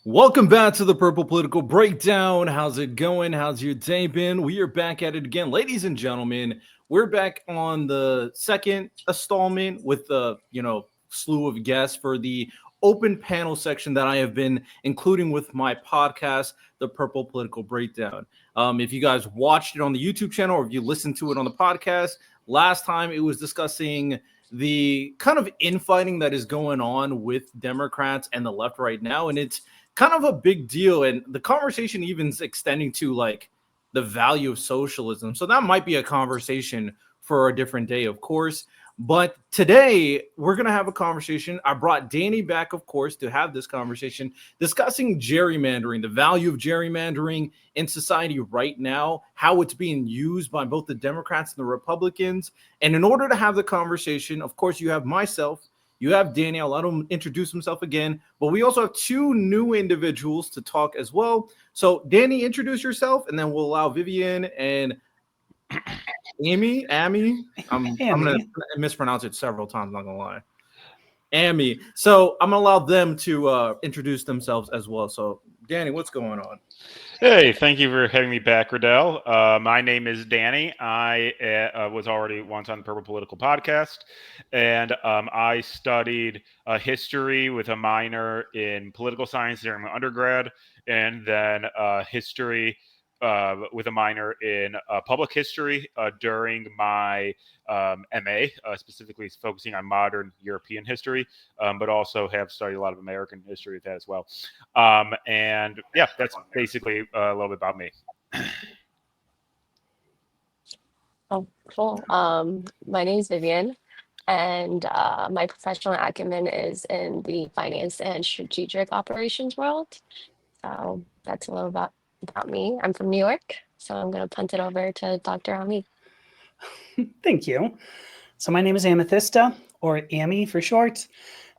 Welcome back to the Purple Political Breakdown. How's it going? How's your day been? We are back at it again, ladies and gentlemen. We're back on the second installment with the slew of guests for the open panel section that I have been including with my podcast, the Purple Political Breakdown. If you guys watched it on the YouTube channel or if you listened to it on the podcast, last time it was discussing the kind of infighting that is going on with Democrats and the left right now, and it's kind of a big deal, and the conversation even is extending to like the value of socialism. So that might be a conversation for a different day, of course. But today we're going to have a conversation. I brought Danny back, of course, to have this conversation discussing gerrymandering, the value of gerrymandering in society right now, how it's being used by both the Democrats and the Republicans. And in order to have the conversation, of course, you have myself, you have Danny. I'll let him introduce himself again, but we also have two new individuals to talk as well. So, Danny, introduce yourself, and then we'll allow Vivian and Amy. I'm gonna mispronounce it several times. I'm not gonna lie. Amy. So I'm gonna allow them to introduce themselves as well. So, Danny, what's going on? Hey, thank you for having me back, Riddell. My name is Danny. I was already once on the Purple Political Podcast, and I studied history with a minor in political science during my undergrad, and then history with a minor in public history during my MA, specifically focusing on modern European history, but also have studied a lot of American history with that as well. And yeah, that's basically a little bit about me. Oh, cool. My name is Vivian, and my professional acumen is in the finance and strategic operations world. So that's a little about me. I'm from New York, so I'm going to punt it over to Dr. Ami. Thank you. So my name is Amethysta, or Amy for short.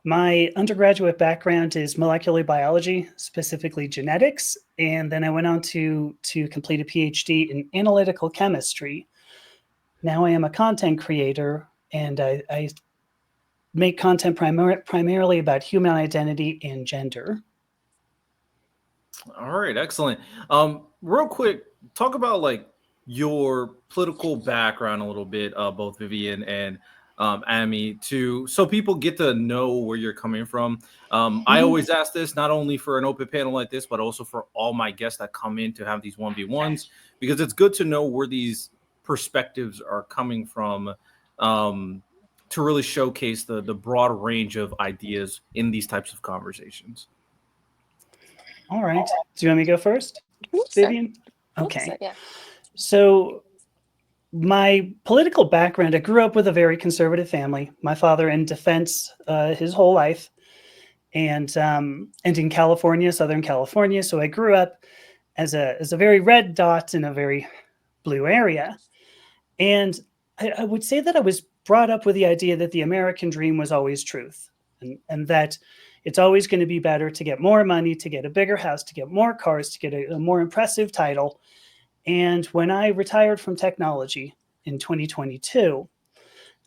My undergraduate background is molecular biology, specifically genetics, and then I went on to complete a PhD in analytical chemistry. Now I am a content creator, and I make content primarily about human identity and gender. All right, excellent. Real quick, talk about like your political background a little bit, both Vivian and Amy, to so people get to know where you're coming from. I always ask this not only for an open panel like this, but also for all my guests that come in to have these 1v1s, because it's good to know where these perspectives are coming from, to really showcase the broad range of ideas in these types of conversations. All right. Do you want me to go first, Vivian? Okay. Yeah. So my political background, I grew up with a very conservative family. My father in defense his whole life, and in California, Southern California. So I grew up as a very red dot in a very blue area. And I would say that I was brought up with the idea that the American dream was always truth, and that it's always going to be better to get more money, to get a bigger house, to get more cars, to get a more impressive title. And when I retired from technology in 2022,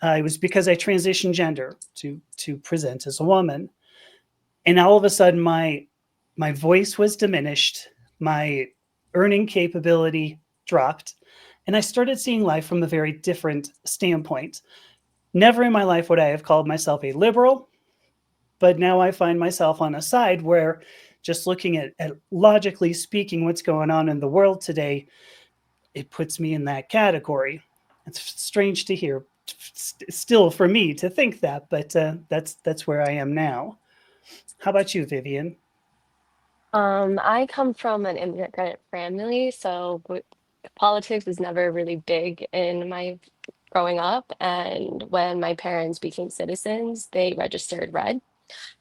it was because I transitioned gender to present as a woman. And all of a sudden, my voice was diminished, my earning capability dropped, and I started seeing life from a very different standpoint. Never in my life would I have called myself a liberal, but now I find myself on a side where, just looking at logically speaking what's going on in the world today, it puts me in that category. It's strange to hear, still for me to think that, but that's where I am now. How about you, Vivian? I come from an immigrant family, so politics was never really big in my growing up. And when my parents became citizens, they registered red.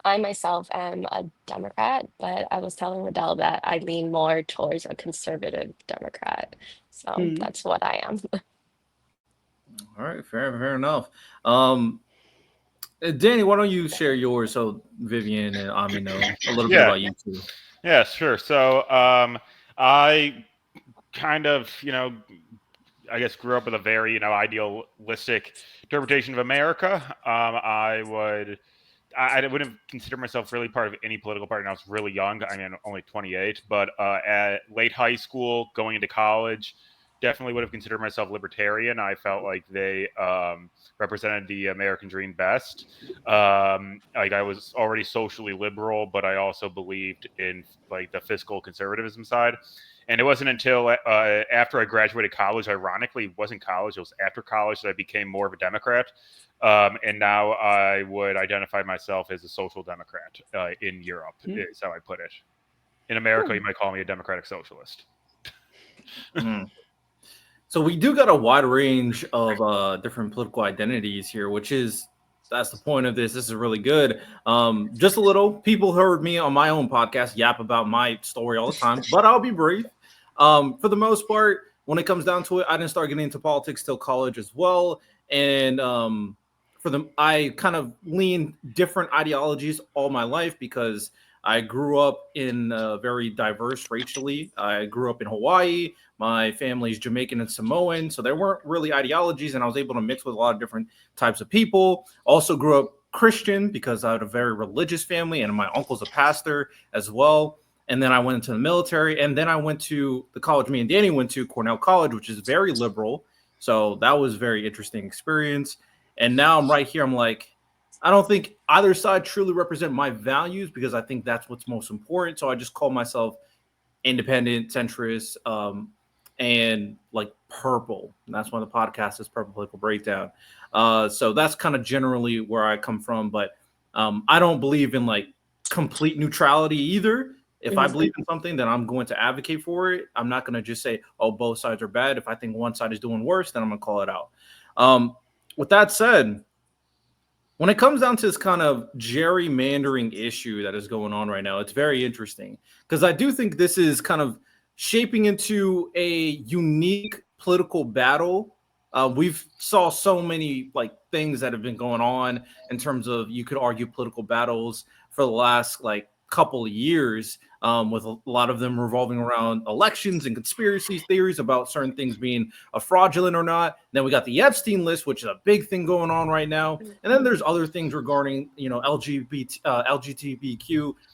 I myself am a Democrat, but I was telling Liddell that I lean more towards a conservative Democrat. So that's what I am. All right, fair enough. Um, Danny, why don't you share yours so Vivian and Ami know a little bit Yeah, about you too? yeah, sure. So I kind of, I guess grew up with a very, idealistic interpretation of America. I wouldn't consider myself really part of any political party when I was really young. I mean, only 28, but at late high school, going into college, definitely would have considered myself libertarian. I felt like they represented the American dream best. Like I was already socially liberal, but I also believed in like the fiscal conservatism side. And it wasn't until after I graduated college, ironically, it wasn't college, it was after college that I became more of a Democrat. And now I would identify myself as a social democrat in Europe, is how I put it. In America, you might call me a democratic socialist. So we do got a wide range of different political identities here, which is that's the point of this. This is really good. Just a little. People heard me on my own podcast yap about my story all the time, but I'll be brief. For the most part, when it comes down to it, I didn't start getting into politics till college as well, and I kind of lean different ideologies all my life because I grew up in very diverse racially. I grew up in Hawaii. My family's Jamaican and Samoan, so there weren't really ideologies, and I was able to mix with a lot of different types of people. Also grew up Christian because I had a very religious family, and my uncle's a pastor as well. And then I went into the military, and then I went to the college me and Danny went to, Cornell College, which is very liberal. So that was a very interesting experience. And now I'm right here. I'm like, I don't think either side truly represent my values because I think that's what's most important. So I just call myself independent, centrist, and like purple. And that's why the podcast is Purple Political Breakdown. So that's kind of generally where I come from. But I don't believe in like complete neutrality either. If I believe in something, then I'm going to advocate for it. I'm not going to just say, oh, both sides are bad. If I think one side is doing worse, then I'm going to call it out. With that said, when it comes down to this kind of gerrymandering issue that is going on right now, it's very interesting because I do think this is kind of shaping into a unique political battle. We've saw so many like things that have been going on in terms of, you could argue, political battles for the last like couple of years, with a lot of them revolving around elections and conspiracy theories about certain things being fraudulent or not. Then we got the Epstein list, which is a big thing going on right now. And then there's other things regarding, LGBTQ.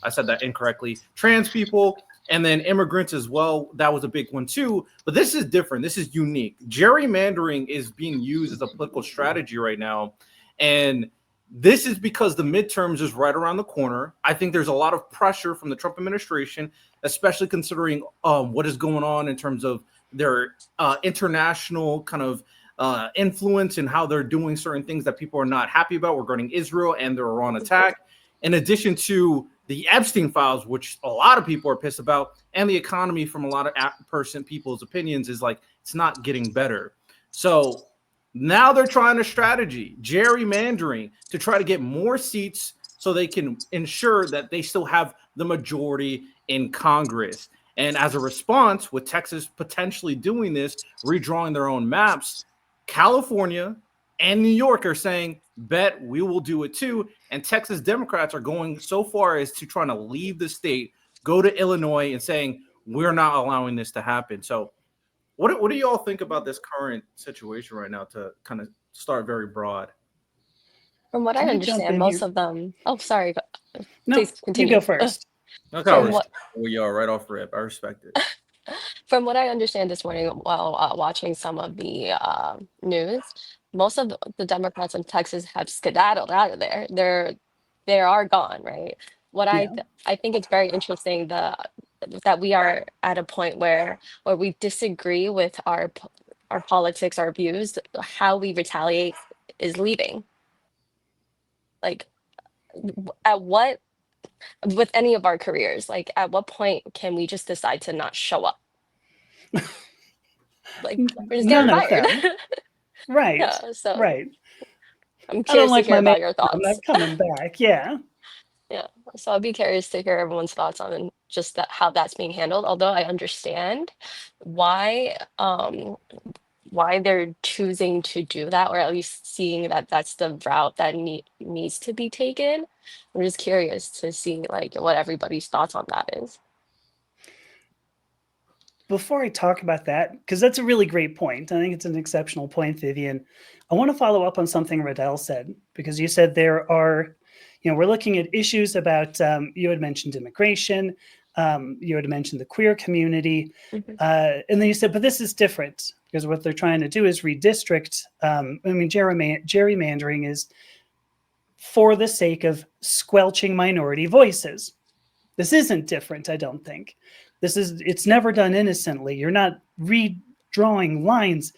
I said that incorrectly. Trans people, and then immigrants as well. That was a big one too. But this is different. This is unique. Gerrymandering is being used as a political strategy right now. And this is because the midterms is right around the corner. I think there's a lot of pressure from the Trump administration, especially considering what is going on in terms of their international kind of influence and how they're doing certain things that people are not happy about regarding Israel and their Iran attack. In addition to the Epstein files, which a lot of people are pissed about, and the economy from a lot of people's opinions is like, it's not getting better. So now they're trying a strategy, gerrymandering, to try to get more seats so they can ensure that they still have the majority in Congress. And as a response, with Texas potentially doing this, redrawing their own maps, California and New York are saying, bet we will do it too. And Texas Democrats are going so far as to trying to leave the state, go to Illinois and saying, we're not allowing this to happen. So what do you all think about this current situation right now, to kind of start very broad? From what I understand, most of them. Oh, sorry. No, please continue. You go first. Okay, we are right off rip. I respect it. From what I understand this morning while watching some of the news, most of the Democrats in Texas have skedaddled out of there. They are gone, right? I think it's very interesting that we are at a point where we disagree with our politics, our views. How we retaliate is leaving. Like, at what, with any of our careers, like at what point can we just decide to not show up? Like, we're just getting fired. Right. Yeah, so right. I'm curious to hear about your thoughts. I'm not coming back. Yeah. Yeah. So I'd be curious to hear everyone's thoughts on just how that's being handled. Although I understand why they're choosing to do that, or at least seeing that that's the route that needs to be taken. I'm just curious to see like what everybody's thoughts on that is. Before I talk about that, because that's a really great point. I think it's an exceptional point, Vivian. I want to follow up on something Riddell said, because you said there are, we're looking at issues about, you had mentioned immigration, you had mentioned the queer community, and then you said, but this is different because what they're trying to do is redistrict. Gerrymandering is for the sake of squelching minority voices. This isn't different, I don't think. It's never done innocently. You're not redrawing lines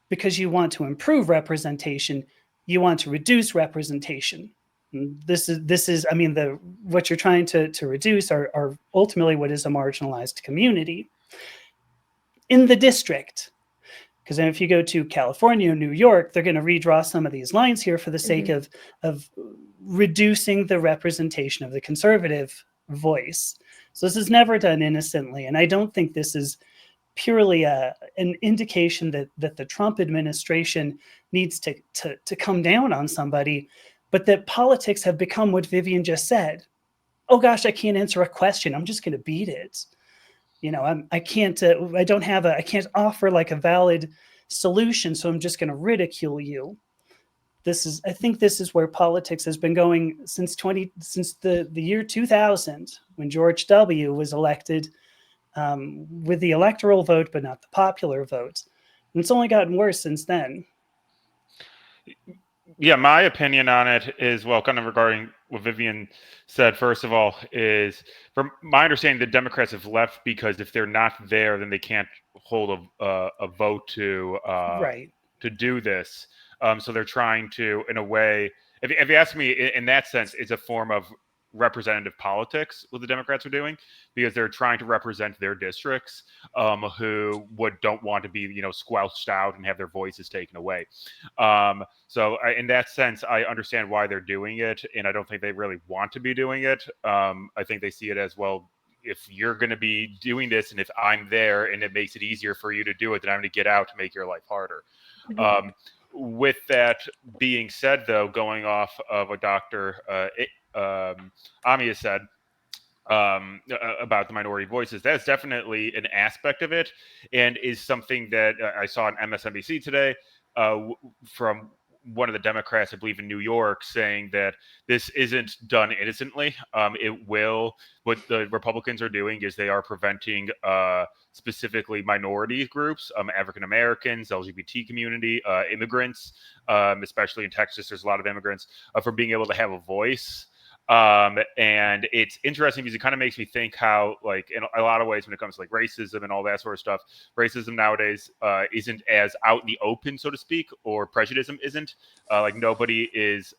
because you want to improve representation. You want to reduce representation. This is what you're trying to reduce are ultimately what is a marginalized community in the district. Because if you go to California, New York, they're going to redraw some of these lines here for the sake of reducing the representation of the conservative voice. So this is never done innocently. And I don't think this is purely an indication that the Trump administration needs to come down on somebody, but that politics have become what Vivian just said. Oh gosh, I can't answer a question. I'm just going to beat it. I can't offer like a valid solution, so I'm just going to ridicule you. I think this is where politics has been going since the year 2000, when George W. was elected with the electoral vote, but not the popular vote. And it's only gotten worse since then. Yeah, my opinion on it is, well, kind of regarding what Vivian said, first of all, is from my understanding, the Democrats have left because if they're not there, then they can't hold a vote to do this. So they're trying to, in a way, if you ask me, in that sense, it's a form of representative politics what the Democrats are doing, because they're trying to represent their districts who don't want to be squelched out and have their voices taken away. So in that sense, I understand why they're doing it, and I don't think they really want to be doing it. I think they see it as, well, if you're going to be doing this and if I'm there and it makes it easier for you to do it, then I'm going to get out to make your life harder. With that being said, though, going off of what Dr. Ami has said about the minority voices, that's definitely an aspect of it, and is something that I saw on MSNBC today from one of the Democrats, I believe in New York, saying that this isn't done innocently. What the Republicans are doing is they are preventing specifically minority groups, African Americans, LGBT community, immigrants, especially in Texas, there's a lot of immigrants, from being able to have a voice. And it's interesting because it kind of makes me think how, like, in a lot of ways when it comes to like racism and all that sort of stuff, racism nowadays isn't as out in the open, so to speak, or prejudice isn't. Like nobody is.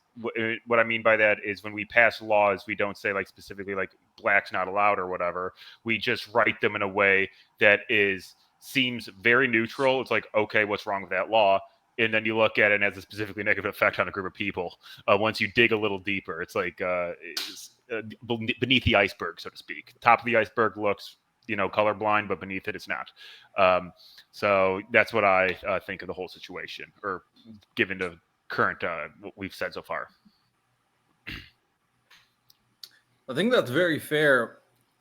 What I mean by that is when we pass laws, we don't say like specifically like blacks not allowed or whatever. We just write them in a way that seems very neutral. It's like, okay, what's wrong with that law? And then you look at it and it has a specifically negative effect on a group of people. Once you dig a little deeper, it's like beneath the iceberg, so to speak. Top of the iceberg looks, colorblind, but beneath it, it's not. So that's what I think of the whole situation, or given the current what we've said so far. I think that's very fair.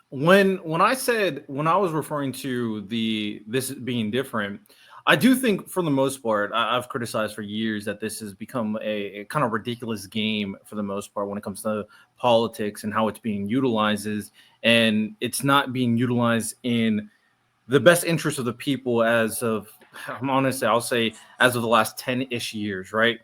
When I was referring to this being different, I do think for the most part, I've criticized for years that this has become a kind of ridiculous game for the most part when it comes to politics and how it's being utilized, and it's not being utilized in the best interest of the people I'll say as of the last 10-ish years, right?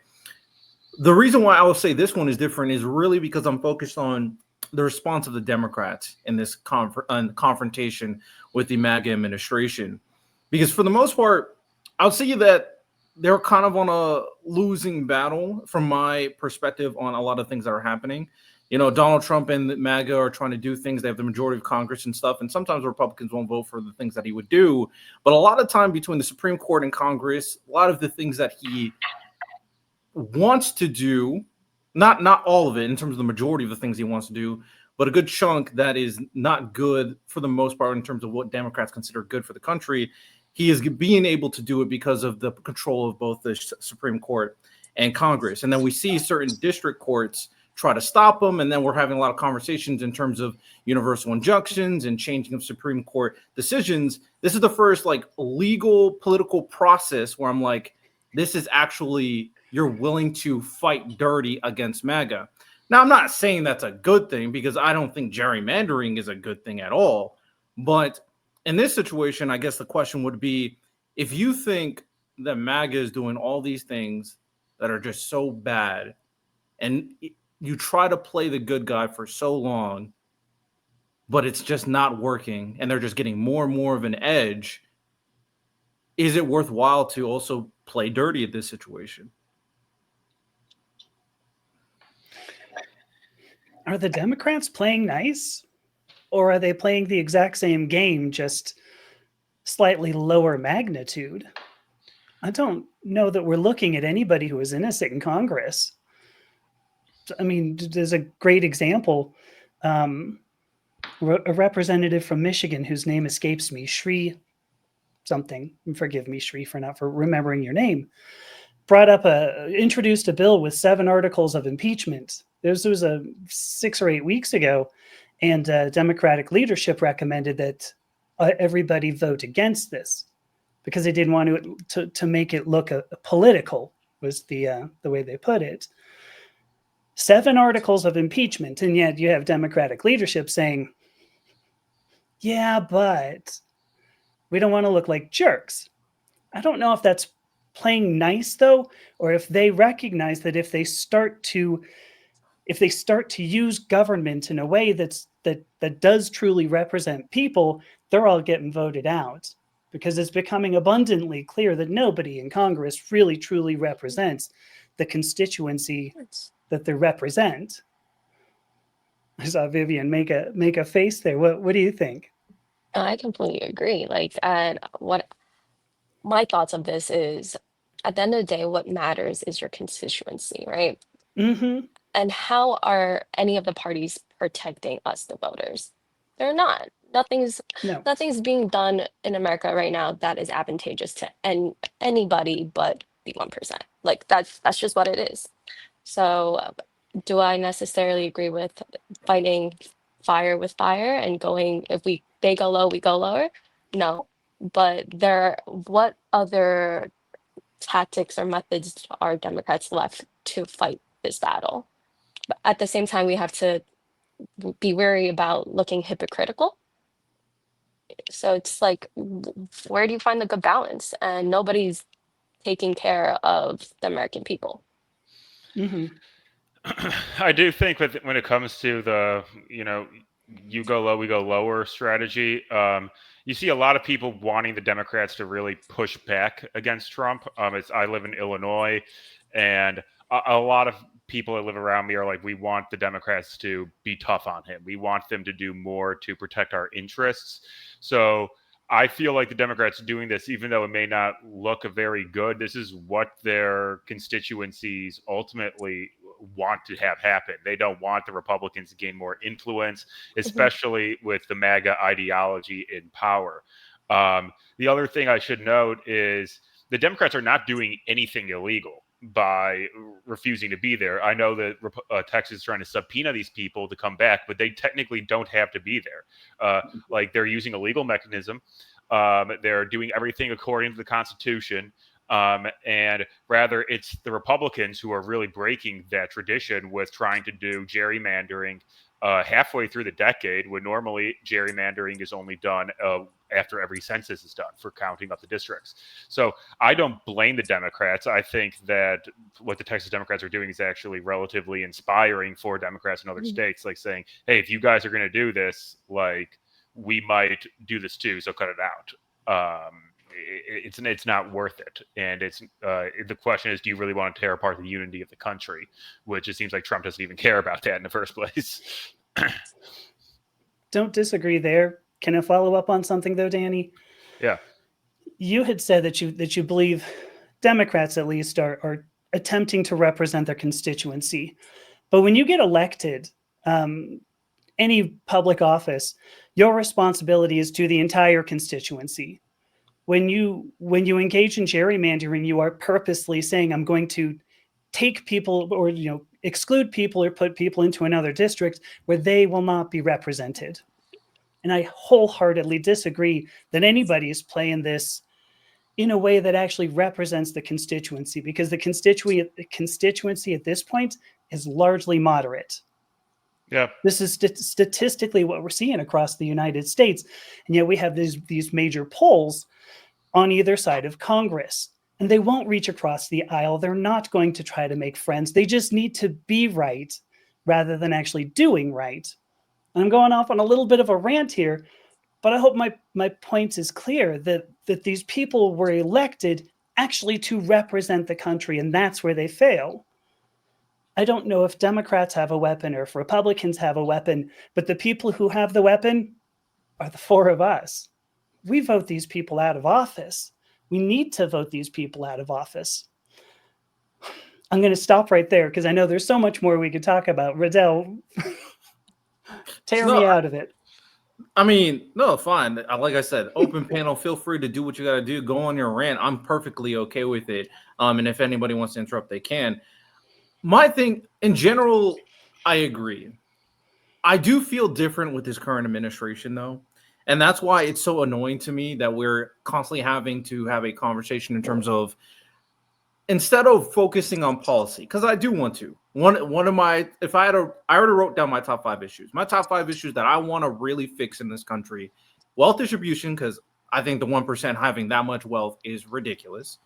The reason why I will say this one is different is really because I'm focused on the response of the Democrats in this confrontation with the MAGA administration. Because for the most part, I'll say that they're kind of on a losing battle from my perspective on a lot of things that are happening. Donald Trump and MAGA are trying to do things. They have the majority of Congress and stuff. And sometimes Republicans won't vote for the things that he would do. But a lot of time between the Supreme Court and Congress, a lot of the things that he wants to do, not all of it in terms of the majority of the things he wants to do, but a good chunk that is not good for the most part in terms of what Democrats consider good for the country, he is being able to do it because of the control of both the Supreme Court and Congress. And then we see certain district courts try to stop him. And then we're having a lot of conversations in terms of universal injunctions and changing of Supreme Court decisions. This is the first like legal political process where I'm like, this is actually, you're willing to fight dirty against MAGA. Now, I'm not saying that's a good thing because I don't think gerrymandering is a good thing at all. But in this situation, I guess the question would be, if you think that MAGA is doing all these things that are just so bad, and you try to play the good guy for so long, but it's just not working, and they're just getting more and more of an edge, is it worthwhile to also play dirty at this situation? Are the Democrats playing nice? Or are they playing the exact same game, just slightly lower magnitude? I don't know that we're looking at anybody who is innocent in Congress. I mean, there's a great example. A representative from Michigan whose name escapes me, Shri something, forgive me, Shri, for not remembering your name, introduced a bill with 7 articles of impeachment. This was 6 or 8 weeks ago, and Democratic leadership recommended that everybody vote against this because they didn't want to make it look political, was the way they put it. 7 articles of impeachment, and yet you have Democratic leadership saying, yeah, but we don't want to look like jerks. I don't know if that's playing nice, though, or if they recognize that if they start to use government in a way that does truly represent people, they're all getting voted out, because it's becoming abundantly clear that nobody in Congress really truly represents the constituency that they represent. I saw Vivian make a face there. What do you think? I completely agree. Like, and what my thoughts of this is, at the end of the day, what matters is your constituency, right? Mm-hmm. And how are any of the parties protecting us, the voters? They're not. Nothing's being done in America right now that is advantageous to anybody but the 1%. Like, that's just what it is. So, do I necessarily agree with fighting fire with fire and going, if they go low, we go lower? No. But what other tactics or methods are Democrats left to fight this battle? But at the same time, we have to be wary about looking hypocritical. So it's like, where do you find the good balance? And nobody's taking care of the American people. Mm-hmm. I do think that when it comes to the, you go low, we go lower strategy, you see a lot of people wanting the Democrats to really push back against Trump. I live in Illinois, and a lot of people that live around me are like, we want the Democrats to be tough on him. We want them to do more to protect our interests. So I feel like the Democrats doing this, even though it may not look very good, this is what their constituencies ultimately want to have happen. They don't want the Republicans to gain more influence, especially with the MAGA ideology in power. The other thing I should note is the Democrats are not doing anything illegal by refusing to be there. I know that Texas is trying to subpoena these people to come back, but they technically don't have to be there. Like, they're using a legal mechanism. They're doing everything according to the Constitution. And rather, it's the Republicans who are really breaking that tradition with trying to do gerrymandering halfway through the decade, when normally gerrymandering is only done after every census is done for counting up the districts. So I don't blame the Democrats. I think that what the Texas Democrats are doing is actually relatively inspiring for Democrats in other states, like saying, hey, if you guys are going to do this, like, we might do this too, so cut it out. It's not worth it, and the question is, do you really want to tear apart the unity of the country? Which it seems like Trump doesn't even care about that in the first place. Don't disagree there. Can I follow up on something though, Danny? Yeah. You had said that you believe Democrats at least are attempting to represent their constituency, but when you get elected, any public office, your responsibility is to the entire constituency. When you engage in gerrymandering, you are purposely saying, I'm going to take people, or exclude people, or put people into another district where they will not be represented. And I wholeheartedly disagree that anybody is playing this in a way that actually represents the constituency, because the constituency at this point is largely moderate. Yeah. This is statistically what we're seeing across the United States. And yet we have these major polls on either side of Congress. And they won't reach across the aisle. They're not going to try to make friends. They just need to be right rather than actually doing right. And I'm going off on a little bit of a rant here, but I hope my point is clear that these people were elected actually to represent the country, and that's where they fail. I don't know if Democrats have a weapon or if Republicans have a weapon, but the people who have the weapon are the four of us. We vote these people out of office. We need to vote these people out of office. I'm going to stop right there because I know there's so much more we could talk about. Riddell, tear me out of it. I mean, no, fine. Like I said, open panel, feel free to do what you got to do. Go on your rant. I'm perfectly okay with it. And if anybody wants to interrupt, they can. My thing, in general, I agree. I do feel different with this current administration, though. And that's why it's so annoying to me that we're constantly having to have a conversation in terms of, instead of focusing on policy, because I do want to. One of my, if I already wrote down my top 5 issues. My top 5 issues that I want to really fix in this country: wealth distribution, because I think the 1% having that much wealth is ridiculous.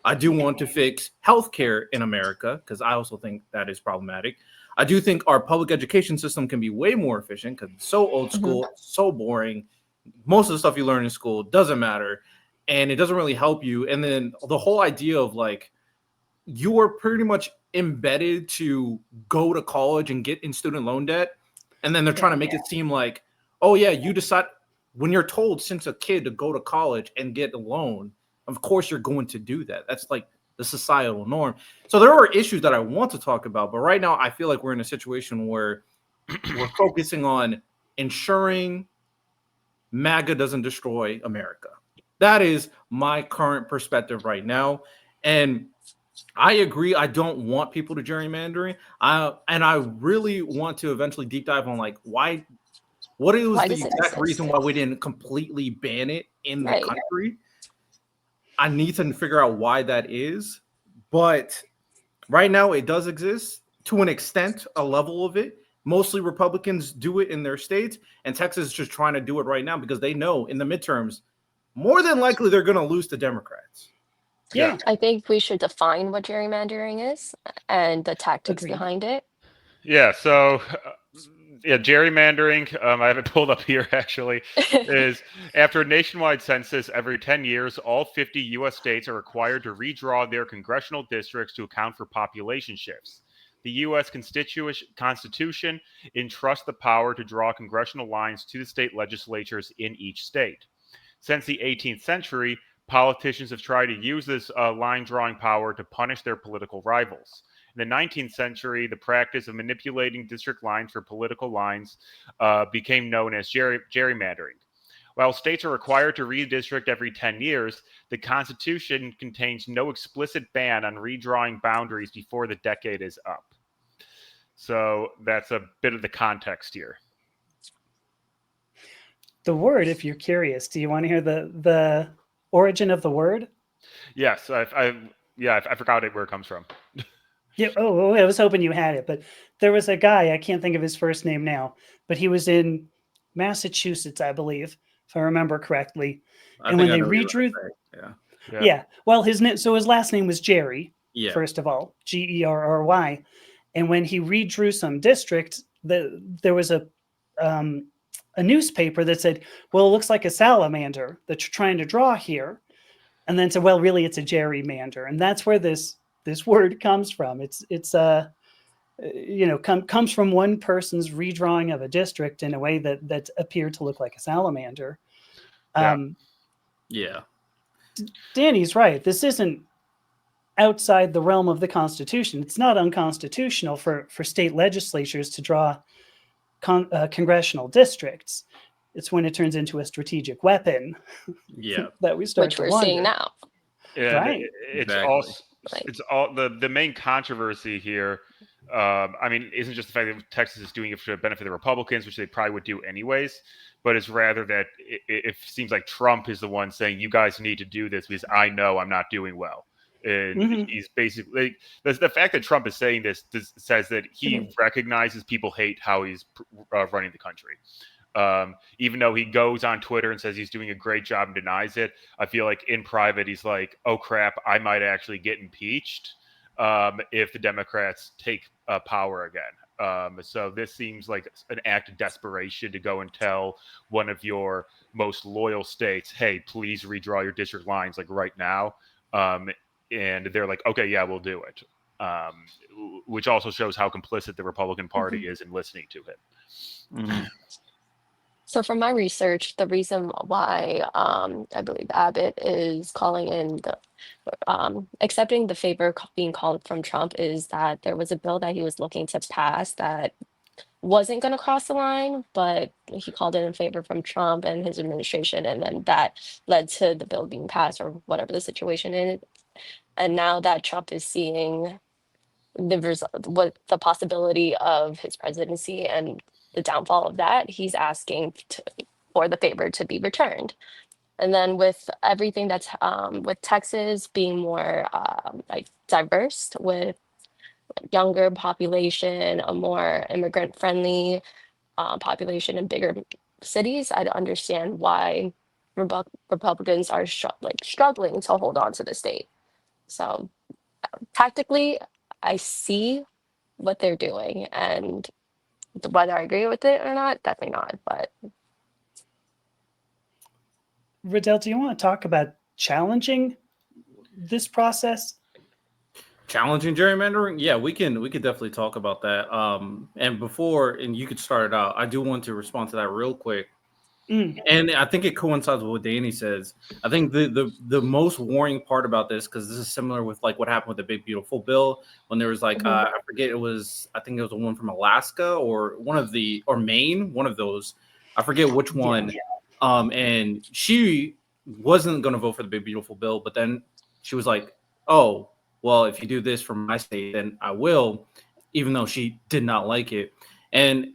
I do want to fix healthcare in America, because I also think that is problematic. I do think our public education system can be way more efficient, because it's so old school, so boring. Most of the stuff you learn in school doesn't matter, and it doesn't really help you. And then the whole idea of like, you are pretty much embedded to go to college and get in student loan debt. And then they're trying to make it seem like, oh yeah, you decide, when you're told since a kid to go to college and get a loan, of course you're going to do that. That's like the societal norm. So there are issues that I want to talk about, but right now I feel like we're in a situation where we're focusing on ensuring MAGA doesn't destroy America. That is my current perspective right now. And I agree. I don't want people to gerrymandering. And I really want to eventually deep dive on like what is the exact reason why we didn't completely ban it in the country. I need to figure out why that is. But right now it does exist to an extent, a level of it. Mostly Republicans do it in their states, and Texas is just trying to do it right now because they know in the midterms, more than likely they're going to lose to Democrats. Yeah. I think we should define what gerrymandering is and the tactics behind it. Yeah. So, gerrymandering, I have it pulled up here actually, is after a nationwide census every 10 years, all 50 U.S. states are required to redraw their congressional districts to account for population shifts. The U.S. Constitution entrusts the power to draw congressional lines to the state legislatures in each state. Since the 18th century, politicians have tried to use this line drawing power to punish their political rivals. In the 19th century, the practice of manipulating district lines for political lines became known as gerrymandering. While states are required to redistrict every 10 years, the Constitution contains no explicit ban on redrawing boundaries before the decade is up. So that's a bit of the context here. The word, if you're curious, do you want to hear the origin of the word? Yes, I forgot where it comes from. Yeah. Oh, I was hoping you had it, but there was a guy, I can't think of his first name now, but he was in Massachusetts, I believe, if I remember correctly. And when they redrew, well, his last name was Jerry. Yeah. First of all, Gerry. And when he redrew some district, there was a newspaper that said, well, it looks like a salamander that you're trying to draw here. And then said, well, really, it's a gerrymander. And that's where this word comes from. It's comes from one person's redrawing of a district in a way that appeared to look like a salamander. Danny's right. This isn't outside the realm of the Constitution. It's not unconstitutional for state legislatures to draw congressional districts. It's when it turns into a strategic weapon that we start which we're seeing now. Yeah, right. It's all the main controversy here. Isn't just the fact that Texas is doing it for the benefit of the Republicans, which they probably would do anyways, but it's rather that it seems like Trump is the one saying, you guys need to do this because I know I'm not doing well. And he's basically the fact that Trump is saying this says that he recognizes people hate how he's running the country. Even though he goes on Twitter and says he's doing a great job and denies it, I feel like in private he's like, oh crap, I might actually get impeached if the Democrats take power again. So this seems like an act of desperation to go and tell one of your most loyal states, hey, please redraw your district lines like right now. And they're like, okay, yeah, we'll do it. Which also shows how complicit the Republican Party is in listening to him. So from my research, the reason why I believe Abbott is calling in the accepting the favor being called from Trump is that there was a bill that he was looking to pass that wasn't going to cross the line, but he called it in favor from Trump and his administration, and then that led to the bill being passed or whatever the situation is. And now that Trump is seeing what the possibility of his presidency and the downfall of that, he's asking for the favor to be returned. And then with everything that's with Texas being more like diverse with younger population, a more immigrant friendly population in bigger cities, I'd understand why Republicans are struggling to hold on to the state. So tactically, I see what they're doing, and whether I agree with it or not, definitely not. But Riddell, do you want to talk about challenging this process? Challenging gerrymandering? Yeah, we could definitely talk about that. And you could start it out. I do want to respond to that real quick. And I think it coincides with what Danny says. I think the most worrying part about this, because this is similar with like what happened with the Big Beautiful Bill, when there was like I forget, I think it was the one from Alaska or Maine, one of those. I forget which one. And she wasn't going to vote for the Big Beautiful Bill, but then she was like, "Oh, well, if you do this for my state, then I will," even though she did not like it. And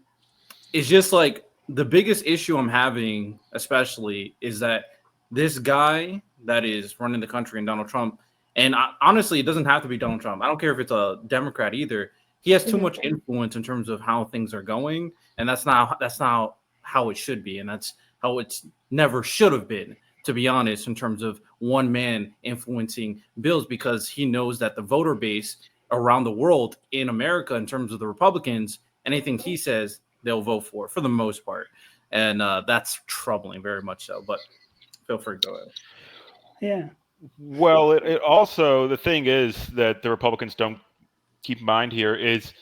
it's just like, the biggest issue I'm having, especially, is that this guy that is running the country and Donald Trump, and honestly, it doesn't have to be Donald Trump. I don't care if it's a Democrat either. He has too much influence in terms of how things are going, and that's not how it should be, and that's how it's never should have been, to be honest, in terms of one man influencing bills, because he knows that the voter base around the world in America, in terms of the Republicans, anything he says, they'll vote for the most part. And that's troubling, very much so. But feel free to go ahead. Yeah. Well, it also, the thing is that the Republicans don't keep in mind here is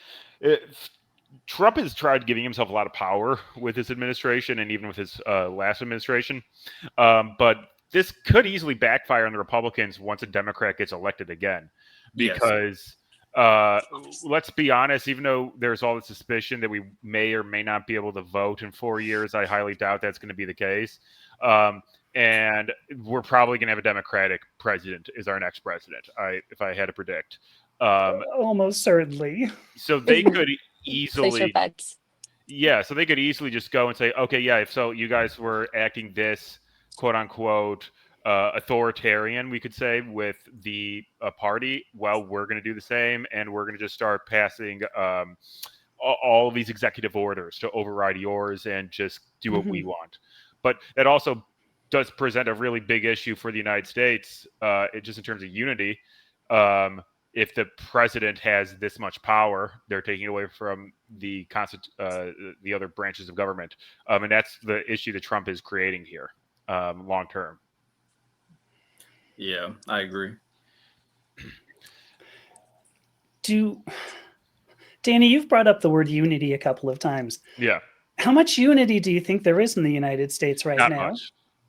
Trump has tried giving himself a lot of power with his administration and even with his last administration. But this could easily backfire on the Republicans once a Democrat gets elected again. Because let's be honest, even though there's all the suspicion that we may or may not be able to vote in 4 years, I highly doubt that's going to be the case. And we're probably going to have a Democratic president as our next president, if I had to predict. Almost certainly. So they could easily, so they could easily just go and say, okay, yeah, so you guys were acting this quote unquote authoritarian, we could say, with the party. Well, we're going to do the same, and we're going to just start passing all of these executive orders to override yours and just do what we want. But that also does present a really big issue for the United States, just in terms of unity. If the president has this much power, they're taking away from the other branches of government, and that's the issue that Trump is creating here, long term. Yeah, I agree. Danny, you've brought up the word unity a couple of times. Yeah. How much unity do you think there is in the United States right now?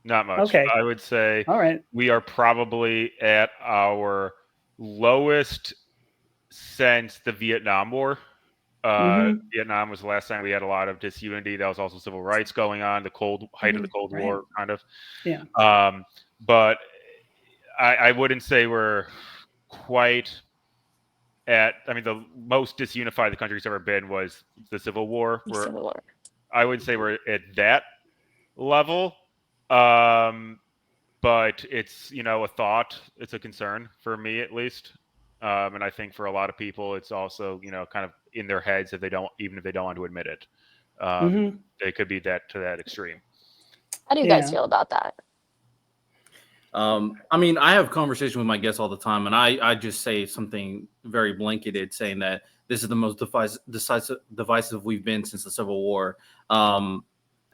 Not much. Okay. I would say all right. We are probably at our lowest since the Vietnam War. Vietnam was the last time we had a lot of disunity. That was also civil rights going on, the height of the Cold War, kind of. Yeah. But I wouldn't say we're quite at. I mean, the most disunified the country's ever been was the Civil War. I would say we're at that level. but it's a thought. It's a concern for me at least, and I think for a lot of people, it's also kind of in their heads if they don't want to admit it. They could be to that extreme. How do you guys feel about that? I mean, I have conversation with my guests all the time, and I just say something very blanketed, saying that this is the most divisive we've been since the Civil War. And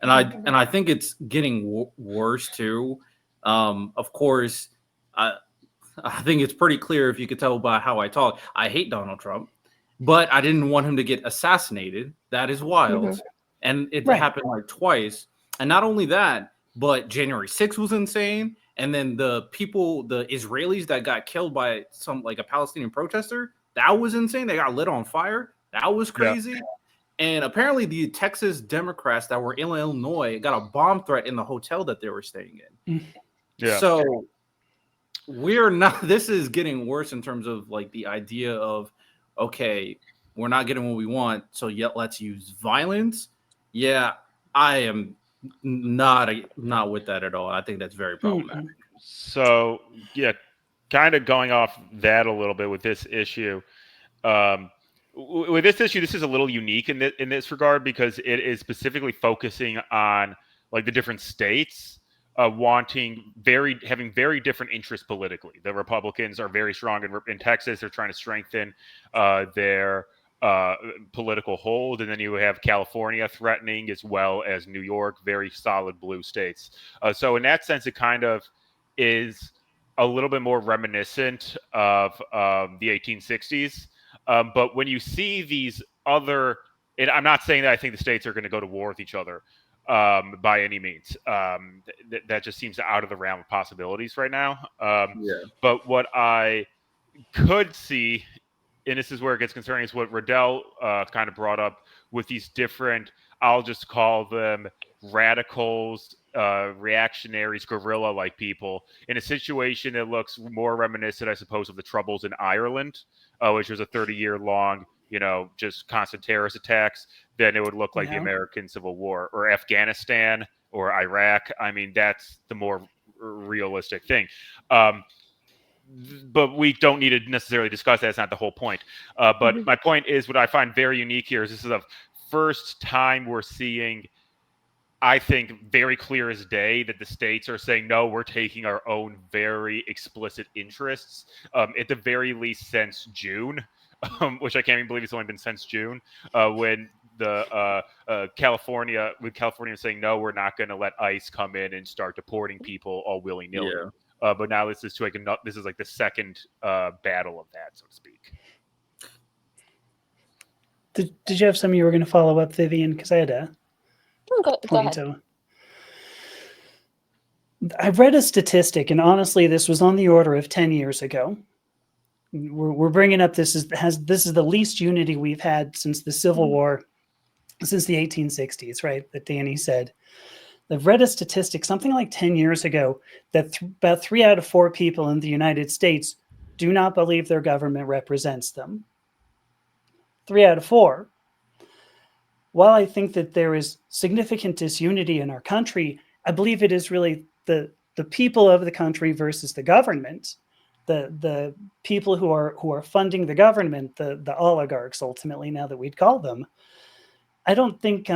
I think it's getting worse too. Of course, I think it's pretty clear if you could tell by how I talk. I hate Donald Trump, but I didn't want him to get assassinated. That is wild, and it happened like twice. And not only that, but January 6th was insane. And then the Israelis that got killed by a Palestinian protester, that was insane. They got lit on fire. That was crazy. Yeah. And apparently the Texas Democrats that were in Illinois got a bomb threat in the hotel that they were staying in. Yeah. So this is getting worse in terms of like the idea of, okay, we're not getting what we want, so yet let's use violence. Yeah, I am not with that at all. I think that's very problematic. So yeah, kind of going off that a little bit with this issue. This is a little unique in this regard because it is specifically focusing on like the different states having very different interests politically. The Republicans are very strong in Texas. They're trying to strengthen their political hold, and then you have California threatening, as well as New York, very solid blue states. So in that sense, it kind of is a little bit more reminiscent of the 1860s. But when you see these other, and I'm not saying that I think the states are going to go to war with each other by any means. That just seems out of the realm of possibilities right now. But what I could see, and this is where it gets concerning, is what Riddell kind of brought up with these different, I'll just call them radicals, reactionaries, guerrilla-like people in a situation that looks more reminiscent, I suppose, of the Troubles in Ireland, which was a 30-year-long, just constant terrorist attacks, then it would look like the American Civil War or Afghanistan or Iraq. I mean, that's the more realistic thing. But we don't need to necessarily discuss that. That's not the whole point. But my point is, what I find very unique here is this is the first time we're seeing, I think, very clear as day that the states are saying, no, we're taking our own very explicit interests, at the very least since June, which I can't even believe it's only been since June, when the California saying, no, we're not going to let ICE come in and start deporting people all willy-nilly. Yeah. But now this is like the second battle of that, so to speak. Did you have something you were going to follow up, Vivian? Because I had a point. I read a statistic, and honestly, this was on the order of 10 years ago. We're bringing up this is the least unity we've had since the Civil War, since the 1860s, right? That Danny said. I've read a statistic something like 10 years ago that about 3 out of 4 people in the United States do not believe their government represents them. 3 out of 4. While I think that there is significant disunity in our country, I believe it is really the people of the country versus the government, the people who are funding the government, the oligarchs, ultimately, now that we'd call them. I don't think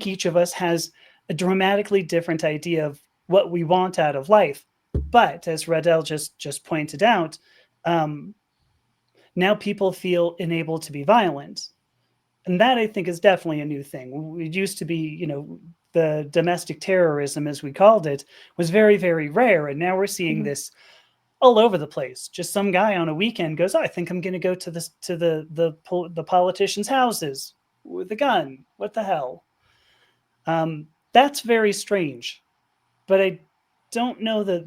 each of us has a dramatically different idea of what we want out of life. But as Riddell just pointed out, now people feel enabled to be violent. And that, I think, is definitely a new thing. It used to be, the domestic terrorism, as we called it, was very, very rare. And now we're seeing this all over the place. Just some guy on a weekend goes, I think I'm going to go to the politicians' houses with a gun. What the hell? That's very strange, but I don't know that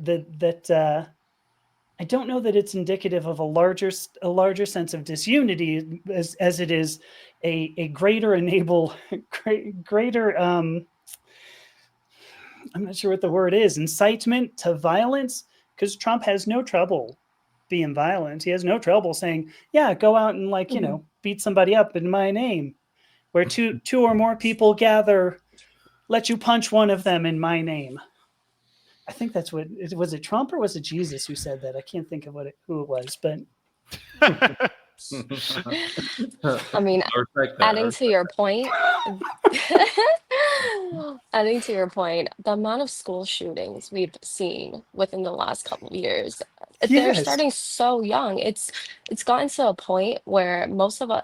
it's indicative of a larger sense of disunity as it is a greater I'm not sure what the word is, incitement to violence, because Trump has no trouble being violent. He has no trouble saying, yeah, go out and beat somebody up in my name. Where two or more people gather, let you punch one of them in my name. I think that's what was it Trump or was it Jesus who said that? I can't think of who it was, but I mean, I respect that. adding to your point, adding to your point, the amount of school shootings we've seen within the last couple of years, they're yes, starting so young. It's gotten to a point where most of us,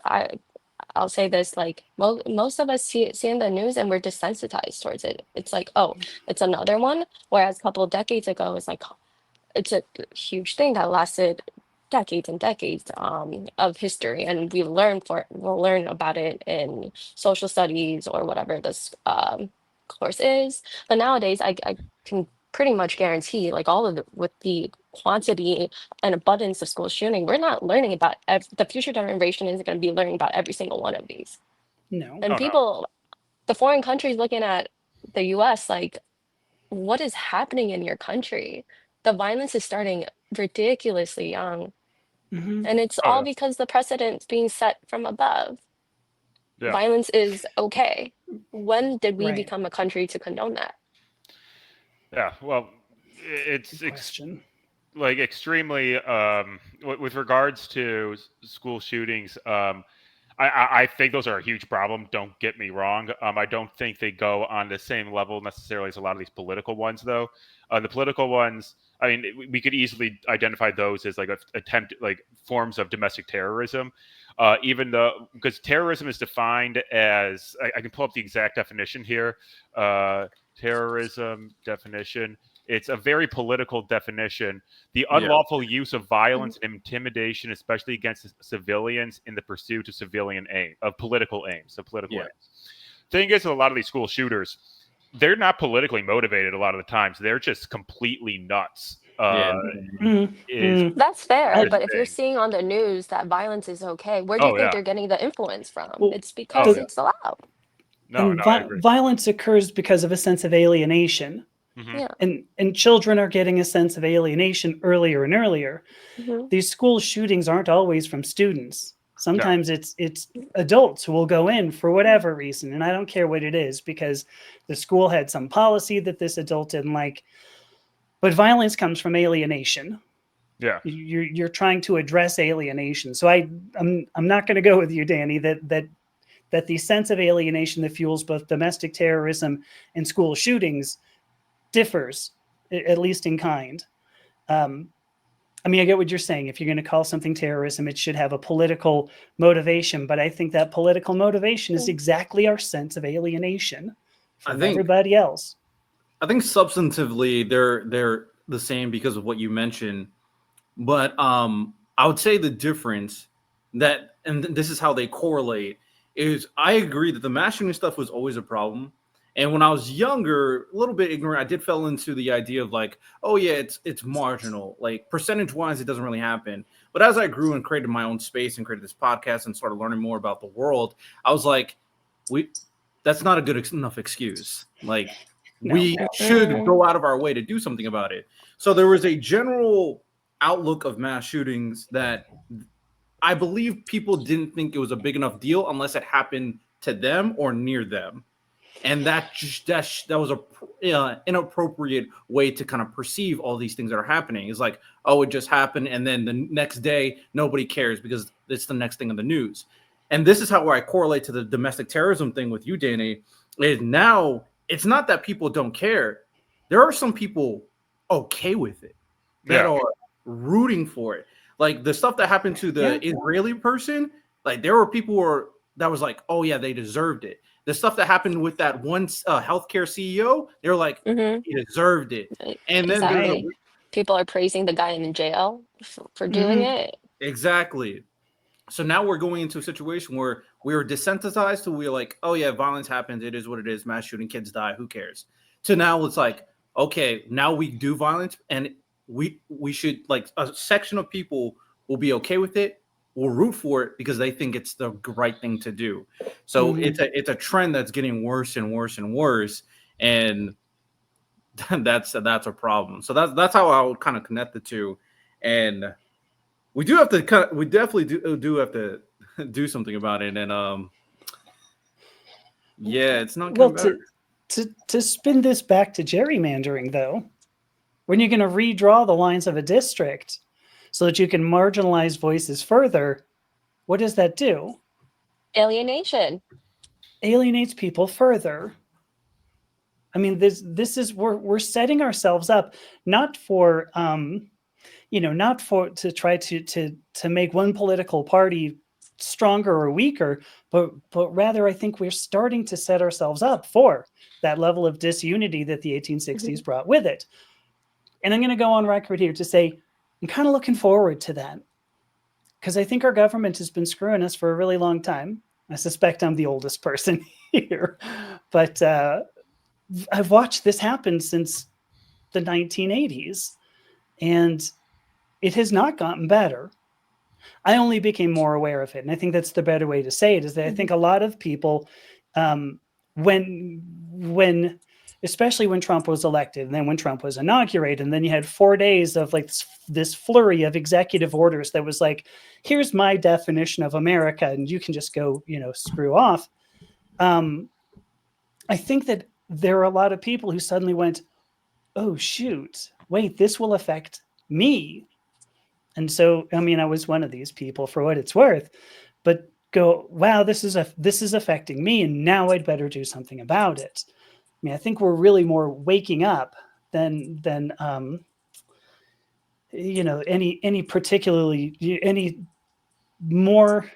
I'll say this, like most of us see in the news and we're desensitized towards it. It's like, oh, it's another one. Whereas a couple of decades ago, it's like it's a huge thing that lasted decades and decades of history, and we'll learn about it in social studies or whatever this course is. But nowadays, I can pretty much guarantee, like all of with the quantity and abundance of school shooting, we're not learning about the future generation isn't going to be learning about every single one of these. no, And Oh, no. people, the foreign countries looking at the U.S. like, what is happening in your country? The violence is starting ridiculously young. hmm And it's Oh, all yeah. because the precedent's being set from above. Yeah. Violence is okay. When did we right. become a country to condone that? Yeah. Well, it's Good question. like extremely with regards to school shootings. I think those are a huge problem. Don't get me wrong. I don't think they go on the same level necessarily as a lot of these political ones, though. The political ones, I mean, we could easily identify those as like like forms of domestic terrorism, even though because terrorism is defined as I can pull up the exact definition here. Terrorism definition. It's a very political definition. The Yeah. unlawful use of violence and intimidation, especially against civilians in the pursuit of political aims. Yeah. Thing is, a lot of these school shooters, they're not politically motivated a lot of the times. They're just completely nuts. Yeah. Is That's fair, the but if you're thing. seeing on the news that violence is okay, where do you Oh, think yeah. they're getting the influence from? Well, It's because Oh, yeah. it's allowed. No, and I agree. violence occurs because of a sense of alienation, Mhm. Yeah. and children are getting a sense of alienation earlier and earlier. hmm These school shootings aren't always from students. Sometimes it's adults who will go in for whatever reason, and I don't care what it is because the school had some policy that this adult didn't like. But violence comes from alienation. Yeah. You're trying to address alienation. So I'm not going to go with you, Danny, that the sense of alienation that fuels both domestic terrorism and school shootings differs, at least in kind. I mean, I get what you're saying. If you're going to call something terrorism, it should have a political motivation. But I think that political motivation is exactly our sense of alienation from everybody else. I think substantively they're the same because of what you mentioned, but I would say the difference that and this is how they correlate is I agree that the mass shooting stuff was always a problem. And when I was younger, a little bit ignorant, I did fell into the idea of like, oh yeah, it's marginal. Like percentage wise, it doesn't really happen. But as I grew and created my own space and created this podcast and started learning more about the world, I was like, that's not a good enough excuse. Like we should go out of our way to do something about it. So there was a general outlook of mass shootings that I believe people didn't think it was a big enough deal unless it happened to them or near them. And that was a inappropriate way to kind of perceive all these things that are happening. It's like, oh, it just happened, and then the next day nobody cares because it's the next thing in the news. And this is how I correlate to the domestic terrorism thing with you, Danny. Is now it's not that people don't care. There are some people okay with it that are rooting for it. Like the stuff that happened to the Israeli person, like there were people that was like, oh yeah, they deserved it. The stuff that happened with that one healthcare CEO, they're like, he deserved it. And then people are praising the guy in jail for doing it. Exactly. So now we're going into a situation where we're desensitized to we're like, oh yeah, violence happens. It is what it is. Mass shooting, kids die. Who cares? To now it's like, okay, now we do violence and we should like a section of people will be okay with it. Will root for it because they think it's the right thing to do. So it's a trend that's getting worse and worse and worse, and that's a problem. So that's how I would kind of connect the two, and we definitely do have to do something about it. And it's not well better. to spin this back to gerrymandering though. when you're going to redraw the lines of a district so that you can marginalize voices further, what does that do? Alienation. Alienates people further. I mean, this is we're setting ourselves up not for not for to try to make one political party stronger or weaker, but rather I think we're starting to set ourselves up for that level of disunity that the 1860s brought with it. And I'm going to go on record here to say I'm kind of looking forward to that, because I think our government has been screwing us for a really long time. I suspect I'm the oldest person here, but I've watched this happen since the 1980s, and it has not gotten better. I only became more aware of it. And I think that's the better way to say it, is that I think a lot of people, when especially when Trump was elected, and then when Trump was inaugurated, and then you had 4 days of like this flurry of executive orders that was like, here's my definition of America, and you can just go, screw off. I think that there are a lot of people who suddenly went, oh, shoot, wait, this will affect me. And so, I mean, I was one of these people for what it's worth, but go, wow, this is affecting me, and now I'd better do something about it. I mean, I think we're really more waking up than any particularly any more.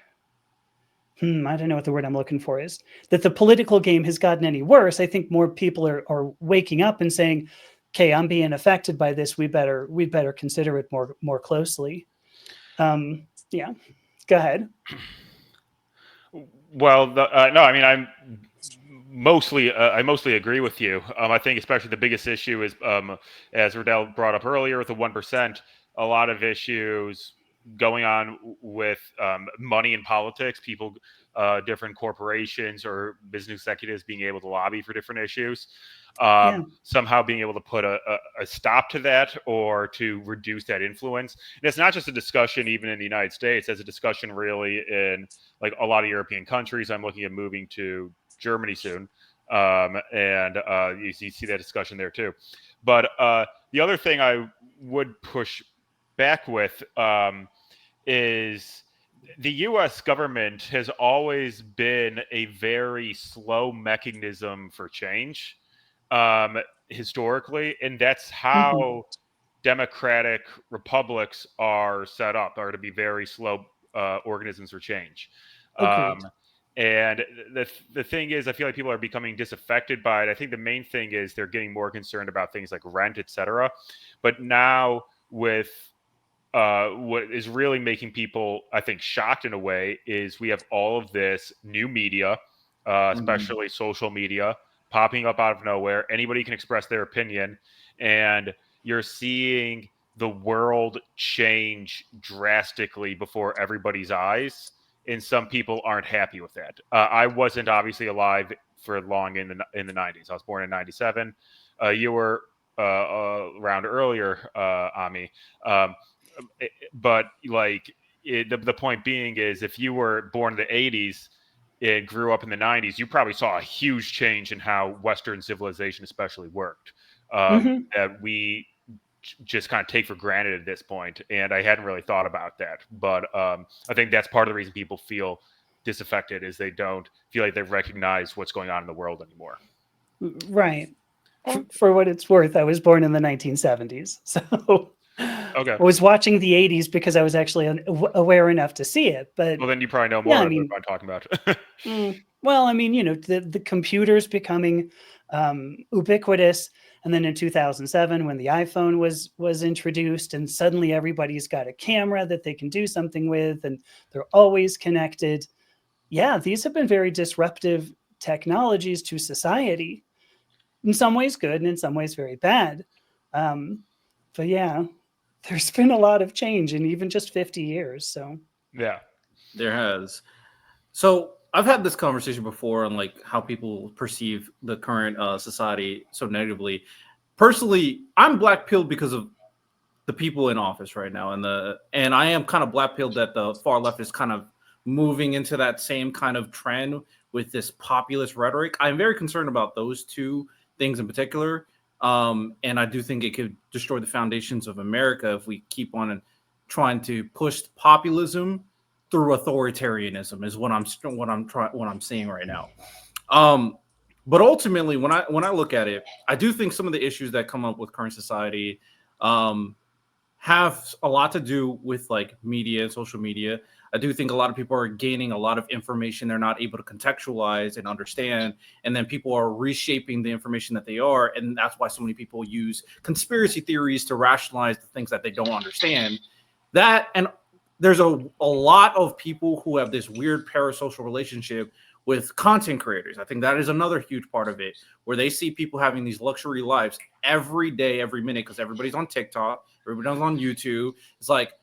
I don't know what the word I'm looking for is. That the political game has gotten any worse. I think more people are waking up and saying, okay, I'm being affected by this. We better consider it more closely. Yeah, go ahead. Well, no, I mean, I mostly agree with you. I think especially the biggest issue is, as Riddell brought up earlier, with the 1%, a lot of issues going on with money in politics, people, different corporations or business executives being able to lobby for different issues. Somehow being able to put a stop to that, or to reduce that influence. And it's not just a discussion even in the United States. It's a discussion really in like a lot of European countries. I'm looking at moving to Germany soon, and you see that discussion there too. But the other thing I would push back with is the U.S. government has always been a very slow mechanism for change, historically, and that's how democratic republics are set up, are to be very slow organisms for change. And the thing is, I feel like people are becoming disaffected by it. I think the main thing is they're getting more concerned about things like rent, etc. But now with what is really making people, I think, shocked in a way is we have all of this new media, especially social media, popping up out of nowhere. Anybody can express their opinion, and you're seeing the world change drastically before everybody's eyes. And some people aren't happy with that. I wasn't obviously alive for long in the 90s. I was born in 97. You were around earlier, Ami. But like the point being is, if you were born in the 80s and grew up in the 90s, you probably saw a huge change in how Western civilization especially worked, that we just kind of take for granted at this point. And I hadn't really thought about that, but I think that's part of the reason people feel disaffected, is they don't feel like they recognize what's going on in the world anymore. Right. For what it's worth, I was born in the 1970s, so I was watching the 80s because I was actually aware enough to see it. But well, then you probably know more about what I'm talking about. Well, I mean, the computers becoming ubiquitous, and then in 2007, when the iPhone was introduced, and suddenly everybody's got a camera that they can do something with, and they're always connected. Yeah, these have been very disruptive technologies to society. In some ways good, and in some ways very bad. But yeah, there's been a lot of change in even just 50 years. So yeah, there has. So I've had this conversation before on like how people perceive the current society so negatively. Personally, I'm black pilled because of the people in office right now, and I am kind of black pilled that the far left is kind of moving into that same kind of trend with this populist rhetoric. I'm very concerned about those two things in particular. And I do think it could destroy the foundations of America if we keep on trying to push populism through authoritarianism. Is what I'm seeing right now. But ultimately, when I look at it, I do think some of the issues that come up with current society have a lot to do with like media and social media. I do think a lot of people are gaining a lot of information they're not able to contextualize and understand, and then people are reshaping the information that they are, and that's why so many people use conspiracy theories to rationalize the things that they don't understand. That, and there's a lot of people who have this weird parasocial relationship with content creators. I think that is another huge part of it, where they see people having these luxury lives every day, every minute, because everybody's on TikTok, everybody's on YouTube. It's like,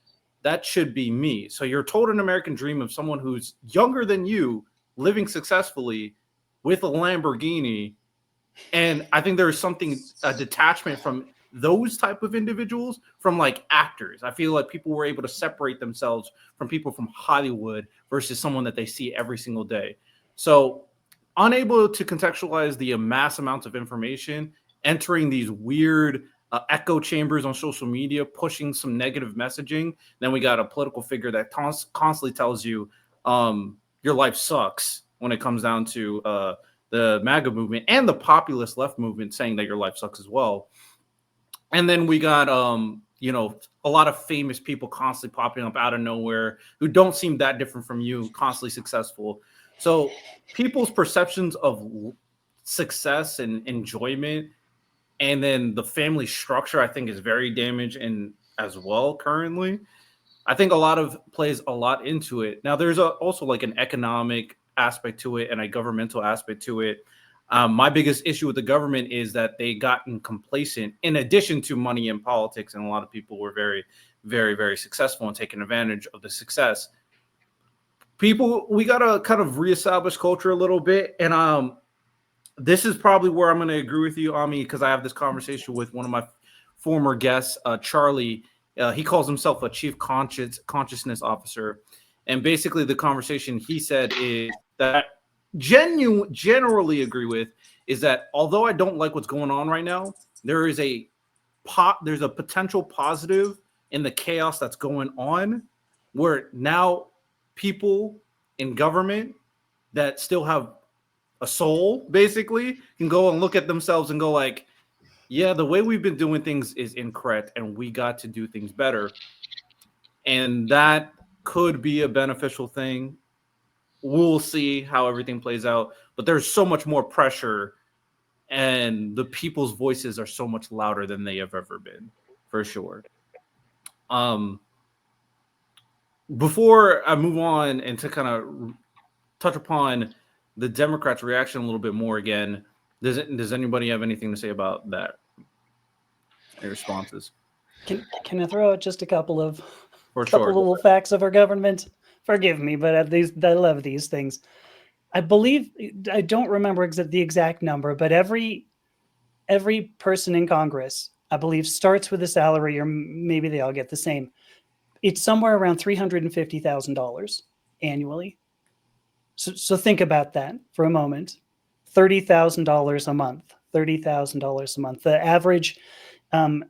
that should be me. So you're told an American dream of someone who's younger than you, living successfully with a Lamborghini. And I think there is a detachment from those type of individuals from like actors. I feel like people were able to separate themselves from people from Hollywood versus someone that they see every single day. So unable to contextualize the mass amounts of information, entering these weird echo chambers on social media, pushing some negative messaging. Then we got a political figure that constantly tells you your life sucks when it comes down to the MAGA movement and the populist left movement saying that your life sucks as well. And then we got a lot of famous people constantly popping up out of nowhere who don't seem that different from you, constantly successful. So people's perceptions of success and enjoyment, and then the family structure, I think, is very damaged and as well currently. I think plays a lot into it. Now, there's also like an economic aspect to it and a governmental aspect to it. My biggest issue with the government is that they gotten complacent in addition to money in politics, and a lot of people were very, very, very successful in taking advantage of the success. We got to kind of reestablish culture a little bit. And this is probably where I'm going to agree with you, Ami, because I have this conversation with one of my former guests, Charlie. He calls himself a chief consciousness officer. And basically the conversation he said is that generally agree with is that although I don't like what's going on right now, there's a potential positive in the chaos that's going on, where now people in government that still have a soul basically can go and look at themselves and go like, yeah, the way we've been doing things is incorrect and we got to do things better. And that could be a beneficial thing. We'll see how everything plays out, but there's so much more pressure and the people's voices are so much louder than they have ever been, for sure. Before I move on and to kind of touch upon the Democrats' reaction a little bit more again, does anybody have anything to say about that? Any responses? Can I throw out just a couple of Sure. little facts of our government? Forgive me, but I love these things. I believe, I don't remember the exact number, but every person in Congress, I believe, starts with a salary, or maybe they all get the same. It's somewhere around $350,000 annually. So think about that for a moment. $30,000 a month. $30,000 a month. The average. I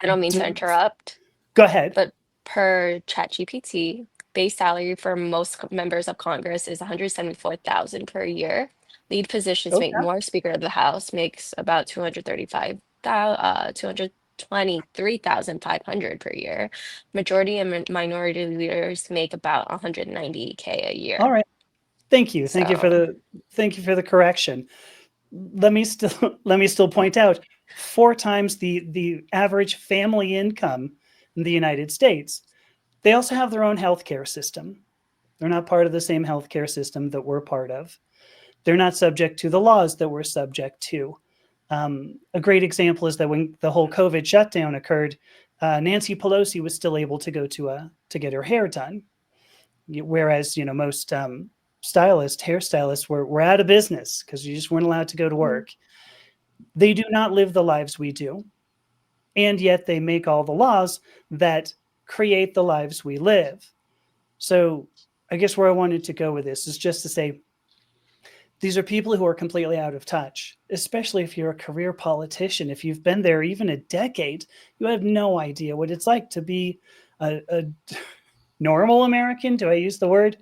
don't mean to interrupt. Go ahead. But per ChatGPT, base salary for most members of Congress is $174,000 per year. Lead positions make more. Speaker of the House makes about $223,500 per year. Majority and minority leaders make about $190K a year. All right. Thank you. Thank you for the correction. Let me still point out 4 times the average family income in the United States. They also have their own healthcare system. They're not part of the same healthcare system that we're part of. They're not subject to the laws that we're subject to. A great example is that when the whole COVID shutdown occurred, Nancy Pelosi was still able to go to get her hair done, whereas most hairstylists were out of business because you just weren't allowed to go to work. They do not live the lives we do, and yet they make all the laws that create the lives we live. So I guess where I wanted to go with this is just to say These are people who are completely out of touch, especially if you're a career politician. If you've been there even a decade, you have no idea what it's like to be a normal American. Do I use the word?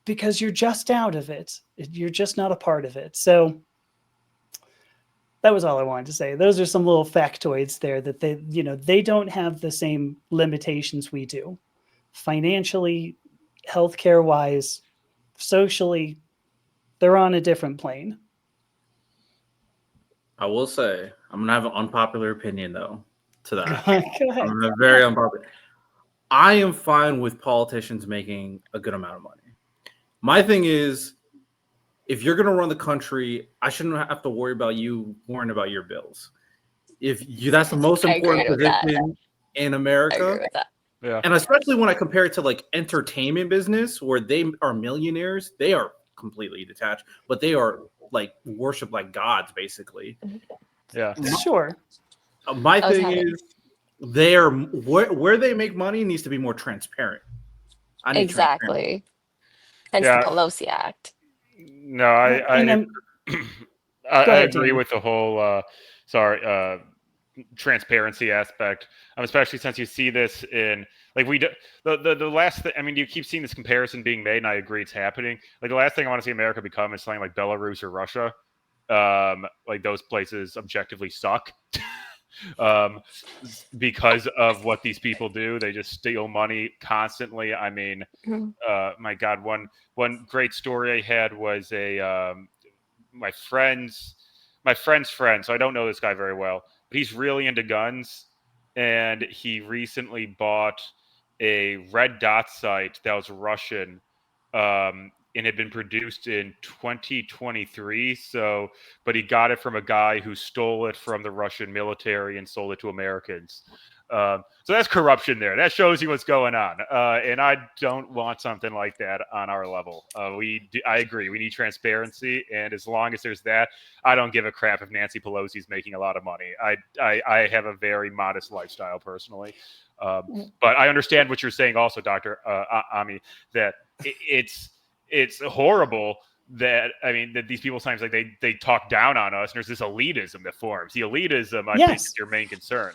Because you're just out of it. You're just not a part of it. So that was all I wanted to say. Those are some little factoids there that they don't have the same limitations we do. Financially, healthcare wise, socially, they're on a different plane. I will say, I'm going to have an unpopular opinion, though, to that. Go ahead. I'm gonna very unpopular. I am fine with politicians making a good amount of money. My thing is, if you're going to run the country, I shouldn't have to worry about you worrying about your bills. That's the most important position in America. I agree with that. Yeah. And especially when I compare it to like entertainment business where they are millionaires, they are completely detached, but they are like worshiped like gods, basically. Yeah. Sure. My thing is, where they make money needs to be more transparent. Exactly. Hence the Pelosi Act. No, I agree with the whole transparency aspect. Especially since you see this in like the last thing. I mean, you keep seeing this comparison being made, and I agree it's happening. Like the last thing I want to see America become is something like Belarus or Russia. Like those places objectively suck. Because of what these people do. They just steal money constantly. I mean, my God, one great story I had was my friend's friend. So I don't know this guy very well, but he's really into guns, and he recently bought a red dot sight that was Russian, and had been produced in 2023. So, but he got it from a guy who stole it from the Russian military and sold it to Americans. So that's corruption there. That shows you what's going on. And I don't want something like that on our level. I agree. We need transparency. And as long as there's that, I don't give a crap if Nancy Pelosi's making a lot of money. I have a very modest lifestyle personally. But I understand what you're saying also, Dr. Ami, that it's horrible that these people sometimes like they talk down on us, and there's this elitism that forms. The elitism, I think, is your main concern.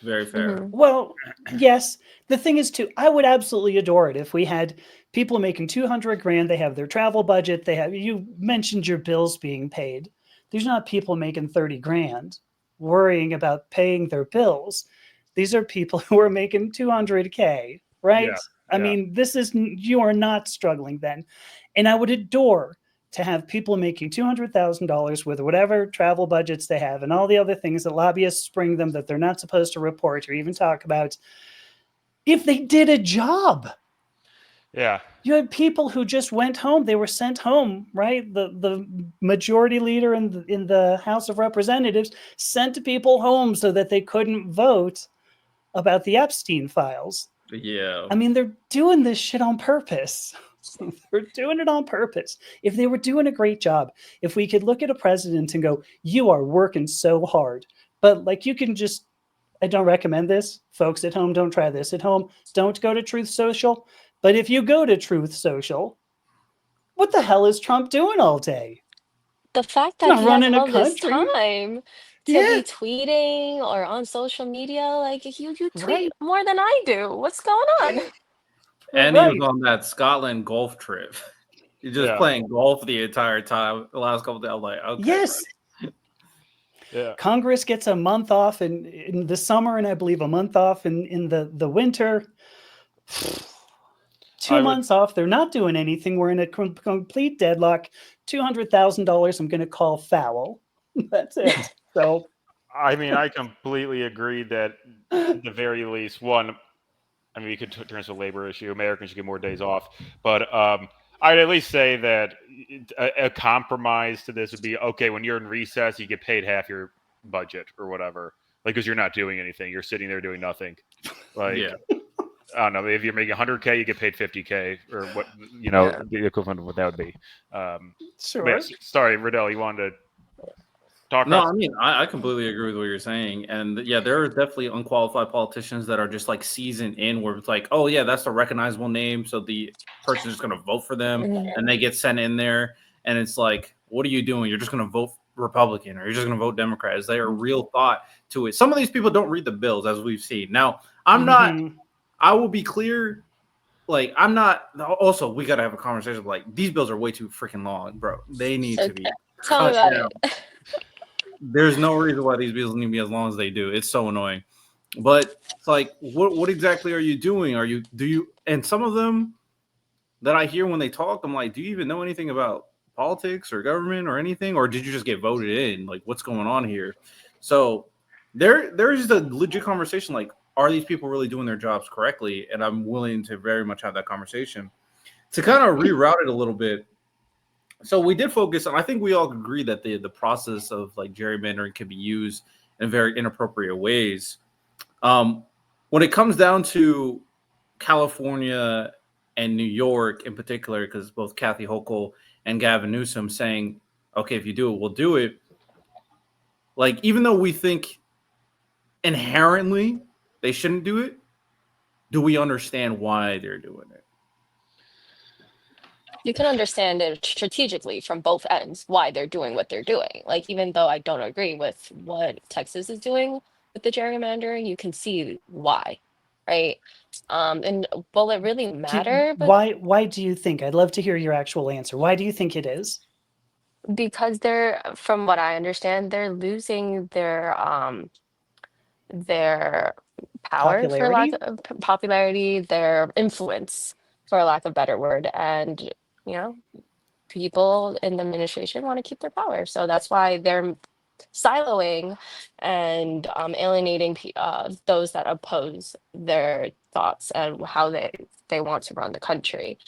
Very fair. Mm-hmm. Well, yes. The thing is, too, I would absolutely adore it if we had people making $200,000. They have their travel budget. You mentioned your bills being paid. There's not people making $30,000 worrying about paying their bills. These are people who are making $200,000, right? Yeah. I mean, you are not struggling then. And I would adore to have people making $200,000 with whatever travel budgets they have and all the other things that lobbyists bring them that they're not supposed to report or even talk about, if they did a job. Yeah. You had people who just went home. They were sent home, right? The majority leader in the House of Representatives sent people home so that they couldn't vote about the Epstein files. Yeah. I mean, they're doing this shit on purpose. They're doing it on purpose. If they were doing a great job, if we could look at a president and go, you are working so hard, but like you can just, I don't recommend this. Folks at home, don't try this at home. Don't go to Truth Social. But if you go to Truth Social, what the hell is Trump doing all day? The fact that he has all this time to be tweeting or on social media, like you tweet more than I do. What's going on? And he was on that Scotland golf trip. He's just playing golf the entire time. The last couple of days, I'm like, okay. Yes. Yeah. Congress gets a month off in the summer, and I believe a month off in the winter. 2 months off. They're not doing anything. We're in a complete deadlock. $200,000 I'm going to call foul. That's it. So, I mean, I completely agree that at the very least, we could turn this to a labor issue. Americans should get more days off. But I'd at least say that a compromise to this would be, okay, when you're in recess, you get paid half your budget or whatever. Like, because you're not doing anything. You're sitting there doing nothing. Like, I don't know. If you're making $100K, you get paid $50K or what, the equivalent of what that would be. Sure. Sorry, Riddell, you wanted to talk No, about? I mean, I completely agree with what you're saying. And yeah, there are definitely unqualified politicians that are just like seasoned in where it's like, oh yeah, that's a recognizable name. So the person's just going to vote for them and they get sent in there. and it's like, what are you doing? You're just going to vote Republican or you're just going to vote Democrat. Is there a real thought to it? Some of these people don't read the bills, as we've seen. Now, I'm not. I will be clear. Like, I'm not. Also, we got to have a conversation. Like, these bills are way too freaking long, bro. They need to be Tell me cut about down. There's no reason why these bills need to be as long as they do. It's so annoying. But it's like, what exactly are you doing? And some of them that I hear when they talk, I'm like, do you even know anything about politics or government or anything? Or did you just get voted in? Like, what's going on here? So there's a legit conversation. Like, are these people really doing their jobs correctly? And I'm willing to very much have that conversation. To kind of reroute it a little bit. So we did focus on, I think we all agree that the process of like gerrymandering can be used in very inappropriate ways. When it comes down to California and New York in particular, because both Kathy Hochul and Gavin Newsom saying, okay, if you do it, we'll do it. Like, even though we think inherently they shouldn't do it, do we understand why they're doing it? You can understand it strategically from both ends why they're doing what they're doing. Like, even though I don't agree with what Texas is doing with the gerrymandering, you can see why, right? And will it really matter? Why do you think? I'd love to hear your actual answer. Why do you think it is? Because from what I understand, they're losing their power, for lack of popularity, their influence, for lack of a better word. And, people in the administration want to keep their power. So that's why they're siloing and alienating those that oppose their thoughts and how they want to run the country.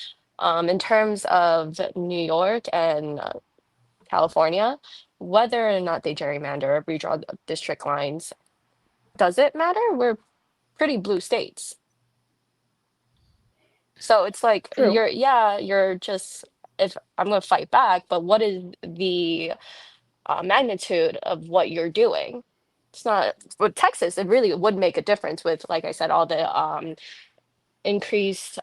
In terms of New York and California, whether or not they gerrymander or redraw district lines, does it matter? We're pretty blue states. So it's like, True. you're just, if I'm going to fight back, but what is the magnitude of what you're doing? It's not, with Texas, it really would make a difference with, like I said, all the increased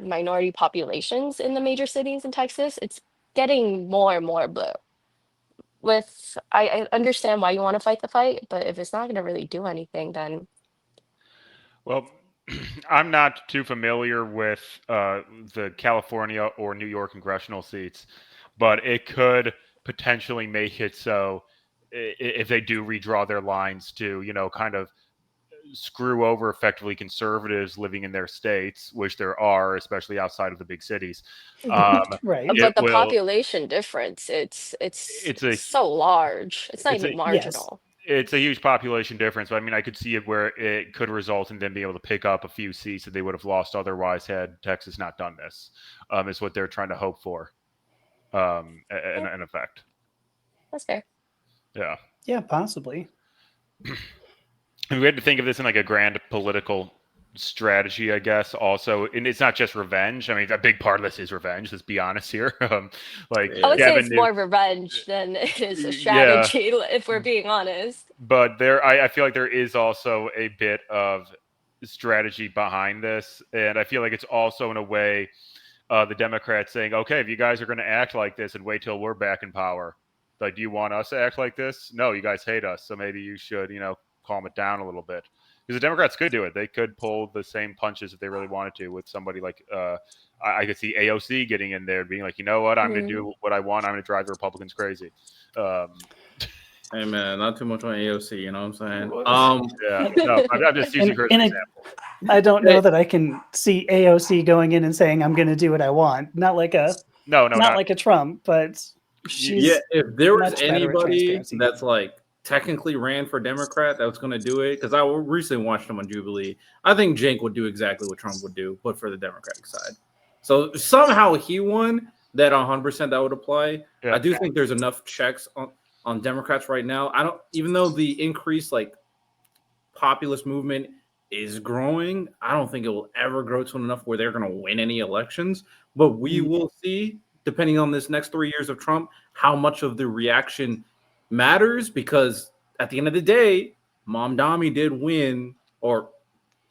minority populations in the major cities in Texas. It's getting more and more blue. I understand why you want to fight the fight, but if it's not going to really do anything, then. Well, I'm not too familiar with the California or New York congressional seats, but it could potentially make it so if they do redraw their lines to, kind of screw over effectively conservatives living in their states, which there are, especially outside of the big cities. Right. But the population difference, it's so large. It's not even marginal. It's a huge population difference, but I mean, I could see it where it could result in them being able to pick up a few seats that they would have lost otherwise had Texas not done this. Is what they're trying to hope for, in effect. That's fair. Yeah. Yeah, possibly. We had to think of this in like a grand political strategy, I guess. Also, and it's not just revenge. I mean, a big part of this is revenge. Let's be honest here. I would say it's more revenge than it is a strategy, if we're being honest. But I feel like there is also a bit of strategy behind this, and I feel like it's also in a way the Democrats saying, "Okay, if you guys are going to act like this and wait till we're back in power, like, do you want us to act like this? No, you guys hate us, so maybe you should, calm it down a little bit." Because the Democrats could do it. They could pull the same punches if they really wanted to with somebody like I could see AOC getting in there being like, you know what, I'm going to do what I want. I'm going to drive the Republicans crazy. Hey, man, not too much on AOC, you know what I'm saying? Yeah, no, I'm just using her as an example. I don't know that I can see AOC going in and saying, I'm going to do what I want. Not like a not like a Trump, but she's if there was anybody that's like technically ran for Democrat that was going to do it, because I recently watched him on Jubilee, I think Cenk would do exactly what Trump would do, but for the Democratic side. So somehow he won, that 100% that would apply. Yeah. I do think there's enough checks on Democrats right now. I don't, even though the increased like populist movement is growing, I don't think it will ever grow to enough where they're going to win any elections. But we will see, depending on this next 3 years of Trump, how much of the reaction matters, because at the end of the day, Mamdani did win, or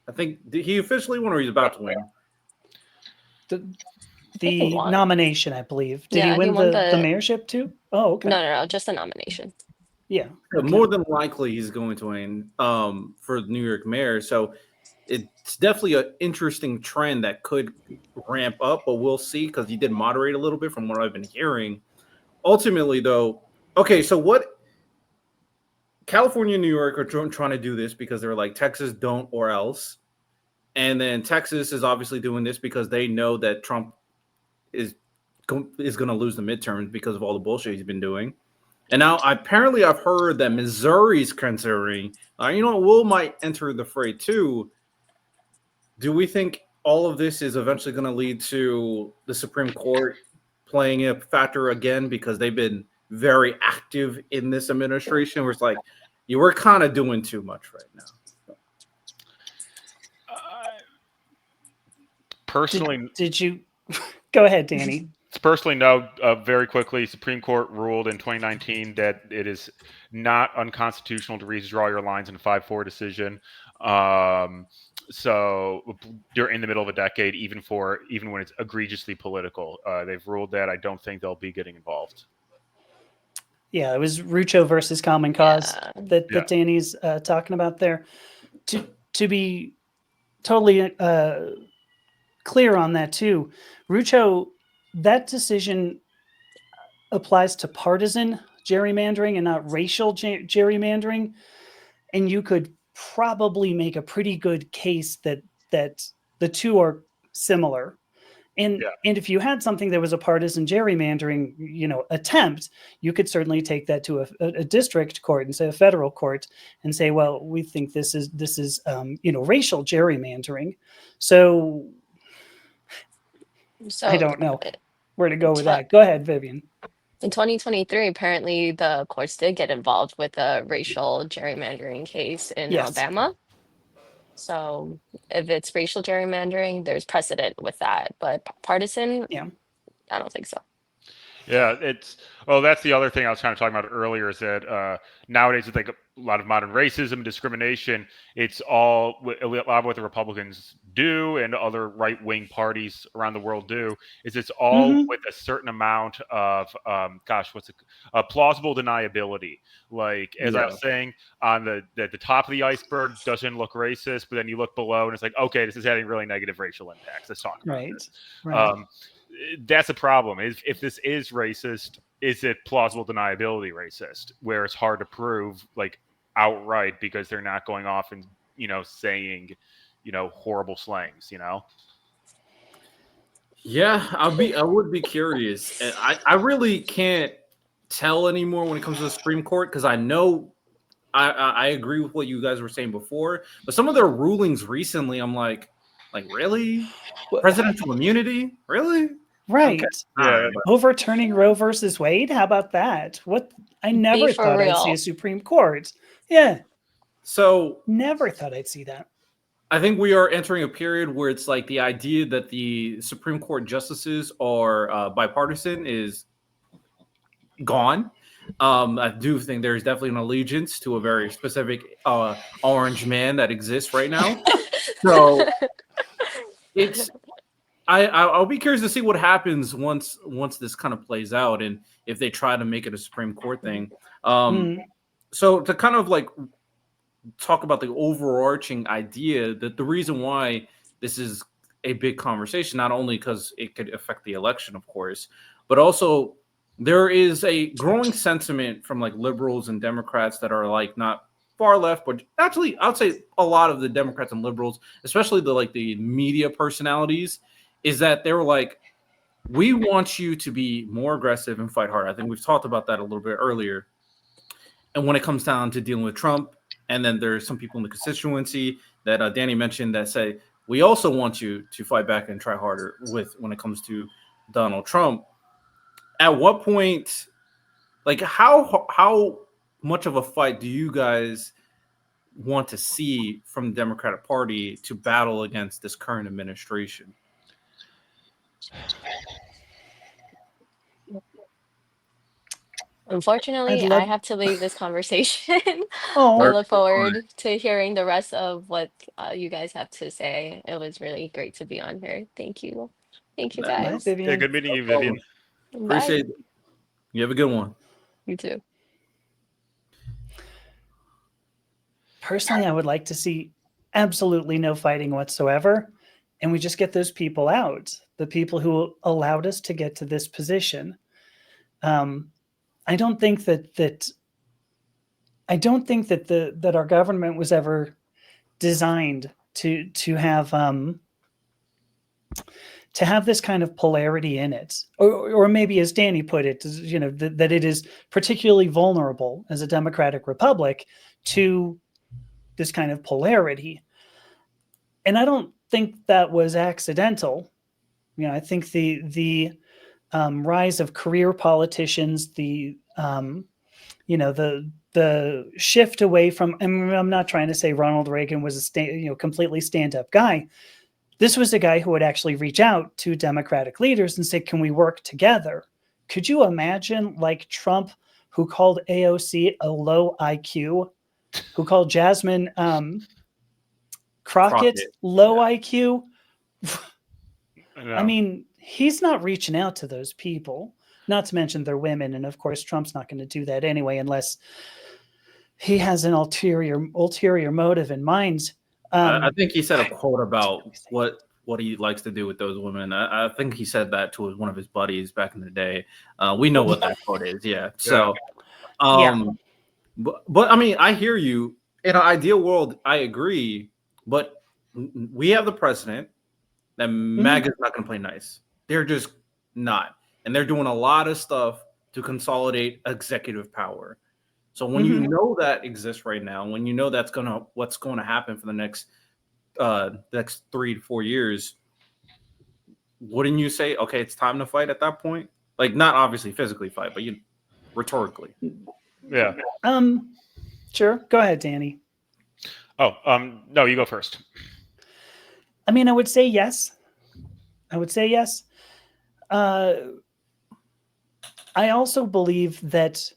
I think, did he officially win or he's about to win? The won. nomination, I believe. Did he Yeah, he win won the the- mayorship too? Oh, okay. No, just a nomination. Yeah. Yeah, okay. more than likely he's going to win for the New York mayor. So it's definitely an interesting trend that could ramp up, but we'll see because he did moderate a little bit from what I've been hearing. Ultimately, though, okay, so what California and New York are trying to do this because they're like Texas don't or else. And then Texas is obviously doing this because they know that Trump is going to lose the midterms because of all the bullshit he's been doing. And now apparently I've heard that Missouri's considering, Will might enter the fray too. Do we think all of this is eventually going to lead to the Supreme Court playing a factor again because they've been very active in this administration where it's like, you were kind of doing too much right now? Personally, Did you go ahead, Danny? personally, no. Very quickly, Supreme Court ruled in 2019 that it is not unconstitutional to redraw your lines in a 5-4 decision. So you're in the middle of a decade, even when it's egregiously political. They've ruled that. I don't think they'll be getting involved. Yeah, it was Rucho versus Common Cause Yeah. that Danny's talking about there. To be totally clear on that too, Rucho, that decision applies to partisan gerrymandering and not racial gerrymandering, and you could probably make a pretty good case that the two are similar. And if you had something that was a partisan gerrymandering, attempt, you could certainly take that to a district court and say a federal court and say, well, we think this is racial gerrymandering. So I don't know where to go with that. Go ahead, Vivian. In 2023, apparently the courts did get involved with a racial gerrymandering case in Alabama. So if it's racial gerrymandering, there's precedent with that. But partisan, I don't think so. Yeah, that's the other thing I was kind of talking about earlier is that nowadays with like a lot of modern racism, discrimination, it's all a lot of what the Republicans do and other right-wing parties around the world do is it's all with a certain amount of plausible deniability. Like as I was saying, on the top of the iceberg doesn't look racist, but then you look below and it's like, okay, this is having really negative racial impacts. Let's talk about this. Right. That's a problem. If this is racist, is it plausible deniability racist, where it's hard to prove like outright because they're not going off and saying horrible slangs. Yeah, I would be curious. I really can't tell anymore when it comes to the Supreme Court because I know I agree with what you guys were saying before, but some of their rulings recently, I'm like really? Presidential immunity? Really? Right. Okay. Yeah. Overturning Roe versus Wade? How about that? What? I never for thought I'd see real. a Supreme Court. Yeah. So Never thought I'd see that. I think we are entering a period where it's like the idea that the Supreme Court justices are bipartisan is gone. I do think there's definitely an allegiance to a very specific orange man that exists right now. So I'll be curious to see what happens once this kind of plays out and if they try to make it a Supreme Court thing. So to kind of like talk about the overarching idea that the reason why this is a big conversation, not only because it could affect the election, of course, but also there is a growing sentiment from like liberals and Democrats that are like not far left, but actually I'd say a lot of the Democrats and liberals, especially the media personalities, is that they were like, we want you to be more aggressive and fight hard. I think we've talked about that a little bit earlier. And when it comes down to dealing with Trump, and then there's some people in the constituency that Danny mentioned that say, we also want you to fight back and try harder when it comes to Donald Trump. At what point, like how much of a fight do you guys want to see from the Democratic Party to battle against this current administration? Unfortunately, I have to leave this conversation. Oh, I look forward to hearing the rest of what you guys have to say. It was really great to be on here. Thank you. Thank you, Bye, Bye, guys. Vivian. Yeah, good meeting you, Vivian. Bye. Appreciate it. You have a good one. You too. Personally, I would like to see absolutely no fighting whatsoever, and we just get those people out, the people who allowed us to get to this position. I don't think that our government was ever designed to have this kind of polarity in it, or maybe as Danny put it, that it is particularly vulnerable as a democratic republic to this kind of polarity. And I don't think that was accidental. I think the rise of career politicians, the shift away from. I'm not trying to say Ronald Reagan was a completely stand-up guy. This was a guy who would actually reach out to Democratic leaders and say, "Can we work together?" Could you imagine, like Trump, who called AOC a low IQ, who called Jasmine Crockett low IQ? I mean, he's not reaching out to those people, not to mention they're women. And of course, Trump's not going to do that anyway, unless he has an ulterior motive in mind. I think he said a quote about what he likes to do with those women. I think he said that to one of his buddies back in the day. We know what that quote is. Yeah. So, but I mean, I hear you. In an ideal world, I agree. But we have the president that MAGA's not going to play nice. They're just not. And they're doing a lot of stuff to consolidate executive power. So when you know that exists right now, when you know what's going to happen for the next 3 to 4 years, wouldn't you say, okay, it's time to fight at that point? Like, not obviously physically fight, but rhetorically. Yeah. Sure. Go ahead, Danny. Oh, no, you go first. I mean, I would say yes. I also believe that,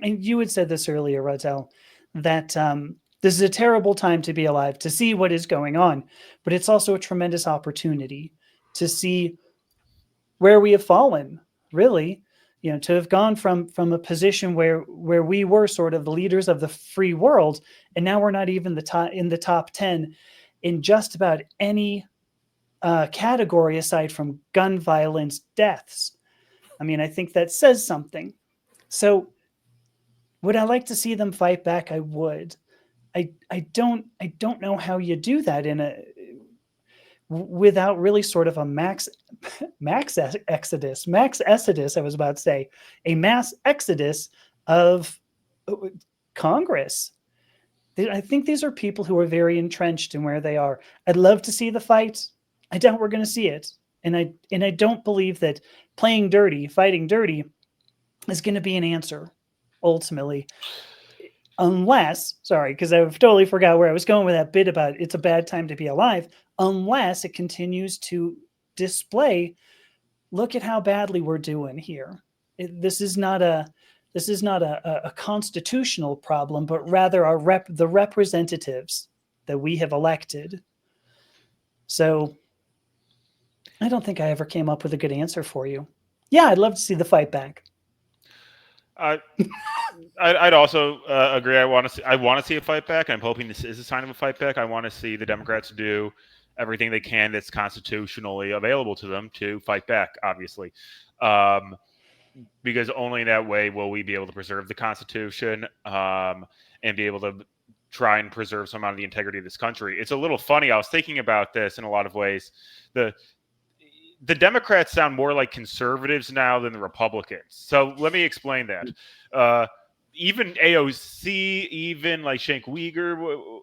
and you had said this earlier, Rodell, that this is a terrible time to be alive, to see what is going on, but it's also a tremendous opportunity to see where we have fallen, really. To have gone from a position where we were sort of the leaders of the free world, and now we're not even in the top 10 in just about any category aside from gun violence deaths. I mean, I think that says something. So would I like to see them fight back? I would. I don't know how you do that without really sort of a mass exodus. I was about to say a mass exodus of Congress. I think these are people who are very entrenched in where they are. I'd love to see the fight. I doubt we're going to see it. And I don't believe that playing dirty, fighting dirty is going to be an answer ultimately. Because I've totally forgot where I was going with that bit about it's a bad time to be alive, unless it continues to display, look at how badly we're doing here. This is not a constitutional problem, but rather the representatives that we have elected. So I don't think I ever came up with a good answer for you. Yeah, I'd love to see the fight back. I'd also agree. I want to see a fight back. I'm hoping this is a sign of a fight back. I want to see the Democrats do everything they can that's constitutionally available to them to fight back, obviously. Because only that way will we be able to preserve the Constitution and be able to try and preserve some amount of the integrity of this country. It's a little funny. I was thinking about this in a lot of ways. The Democrats sound more like conservatives now than the Republicans. So let me explain that. Even AOC, even like Cenk Uyghur,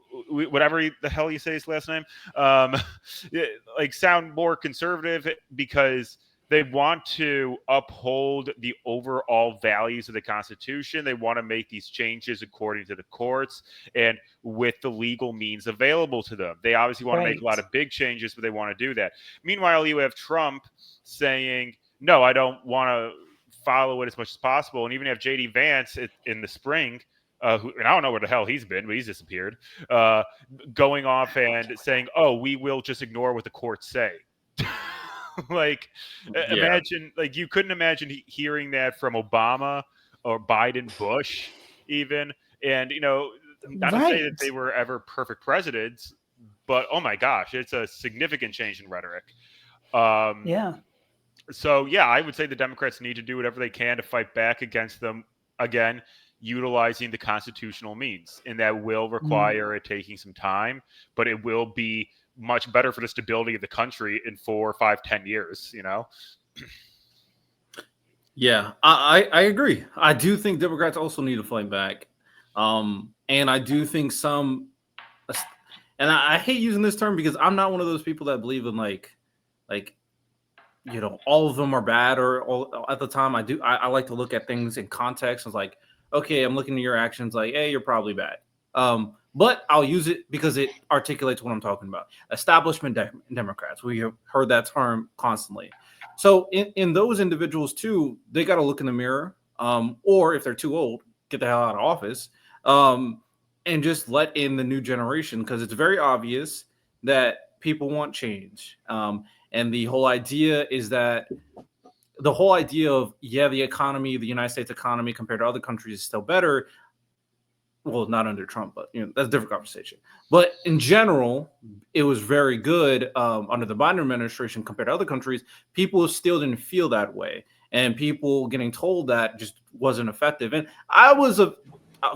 whatever the hell you say his last name, like sound more conservative because they want to uphold the overall values of the Constitution. They want to make these changes according to the courts and with the legal means available to them. They obviously want to make a lot of big changes, but they want to do that. Meanwhile, you have Trump saying, no, I don't want to follow it as much as possible. And even have J.D. Vance in the spring, and I don't know where the hell he's been, but he's disappeared, going off and saying, oh, we will just ignore what the courts say. Like, imagine, like, you couldn't imagine hearing that from Obama or Biden, Bush, even. And, not to say that Right. they were ever perfect presidents, but oh my gosh, it's a significant change in rhetoric. Yeah. So, yeah, I would say the Democrats need to do whatever they can to fight back against them, again, utilizing the constitutional means. And that will require it taking some time, but it will be much better for the stability of the country in 4, 5, 10 years, Yeah, I agree. I do think Democrats also need to fight back. And I do think some, and I hate using this term because I'm not one of those people that believe in like all of them are bad or all at the time. I like to look at things in context. It's like, okay, I'm looking at your actions like, hey, you're probably bad. But I'll use it because it articulates what I'm talking about. Establishment Democrats. We have heard that term constantly. So in those individuals too, they got to look in the mirror, or if they're too old, get the hell out of office, and just let in the new generation because it's very obvious that people want change. And the whole idea is that the economy, the United States economy compared to other countries is still better. Well, not under Trump, but that's a different conversation. But in general, it was very good under the Biden administration compared to other countries. People still didn't feel that way, and people getting told that just wasn't effective. And I was a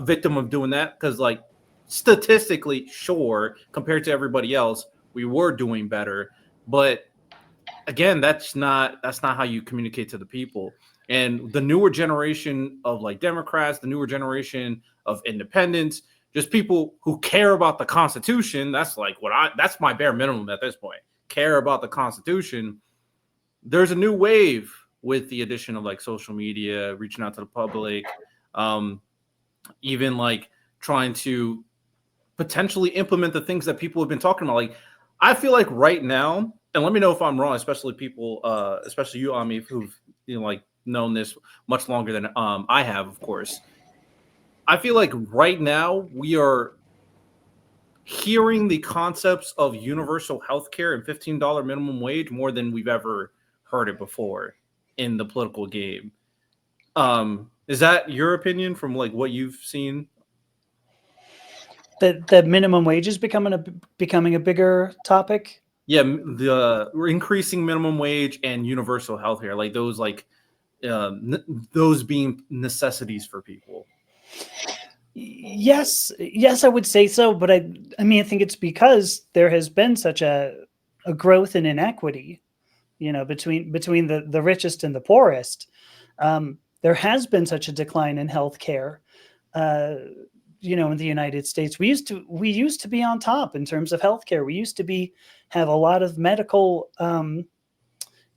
victim of doing that because, like, statistically, sure, compared to everybody else, we were doing better. But again, that's not how you communicate to the people. And the newer generation of like Democrats, the newer generation of independents, just people who care about the Constitution. That's like that's my bare minimum at this point. Care about the Constitution. There's a new wave with the addition of like social media, reaching out to the public, even like trying to potentially implement the things that people have been talking about. Like, I feel like right now, and let me know if I'm wrong, especially people, especially you, Ami, who've like known this much longer than I have, of course. I feel like right now we are hearing the concepts of universal health care and $15 minimum wage more than we've ever heard it before in the political game. Is that your opinion from like what you've seen? That minimum wage is becoming a bigger topic. Yeah, the increasing minimum wage and universal health care, like those, like those being necessities for people. Yes, I would say so, but I mean, I think it's because there has been such a growth in inequity, between the richest and the poorest. There has been such a decline in healthcare, in the United States. We used to be on top in terms of healthcare. We used to have a lot of medical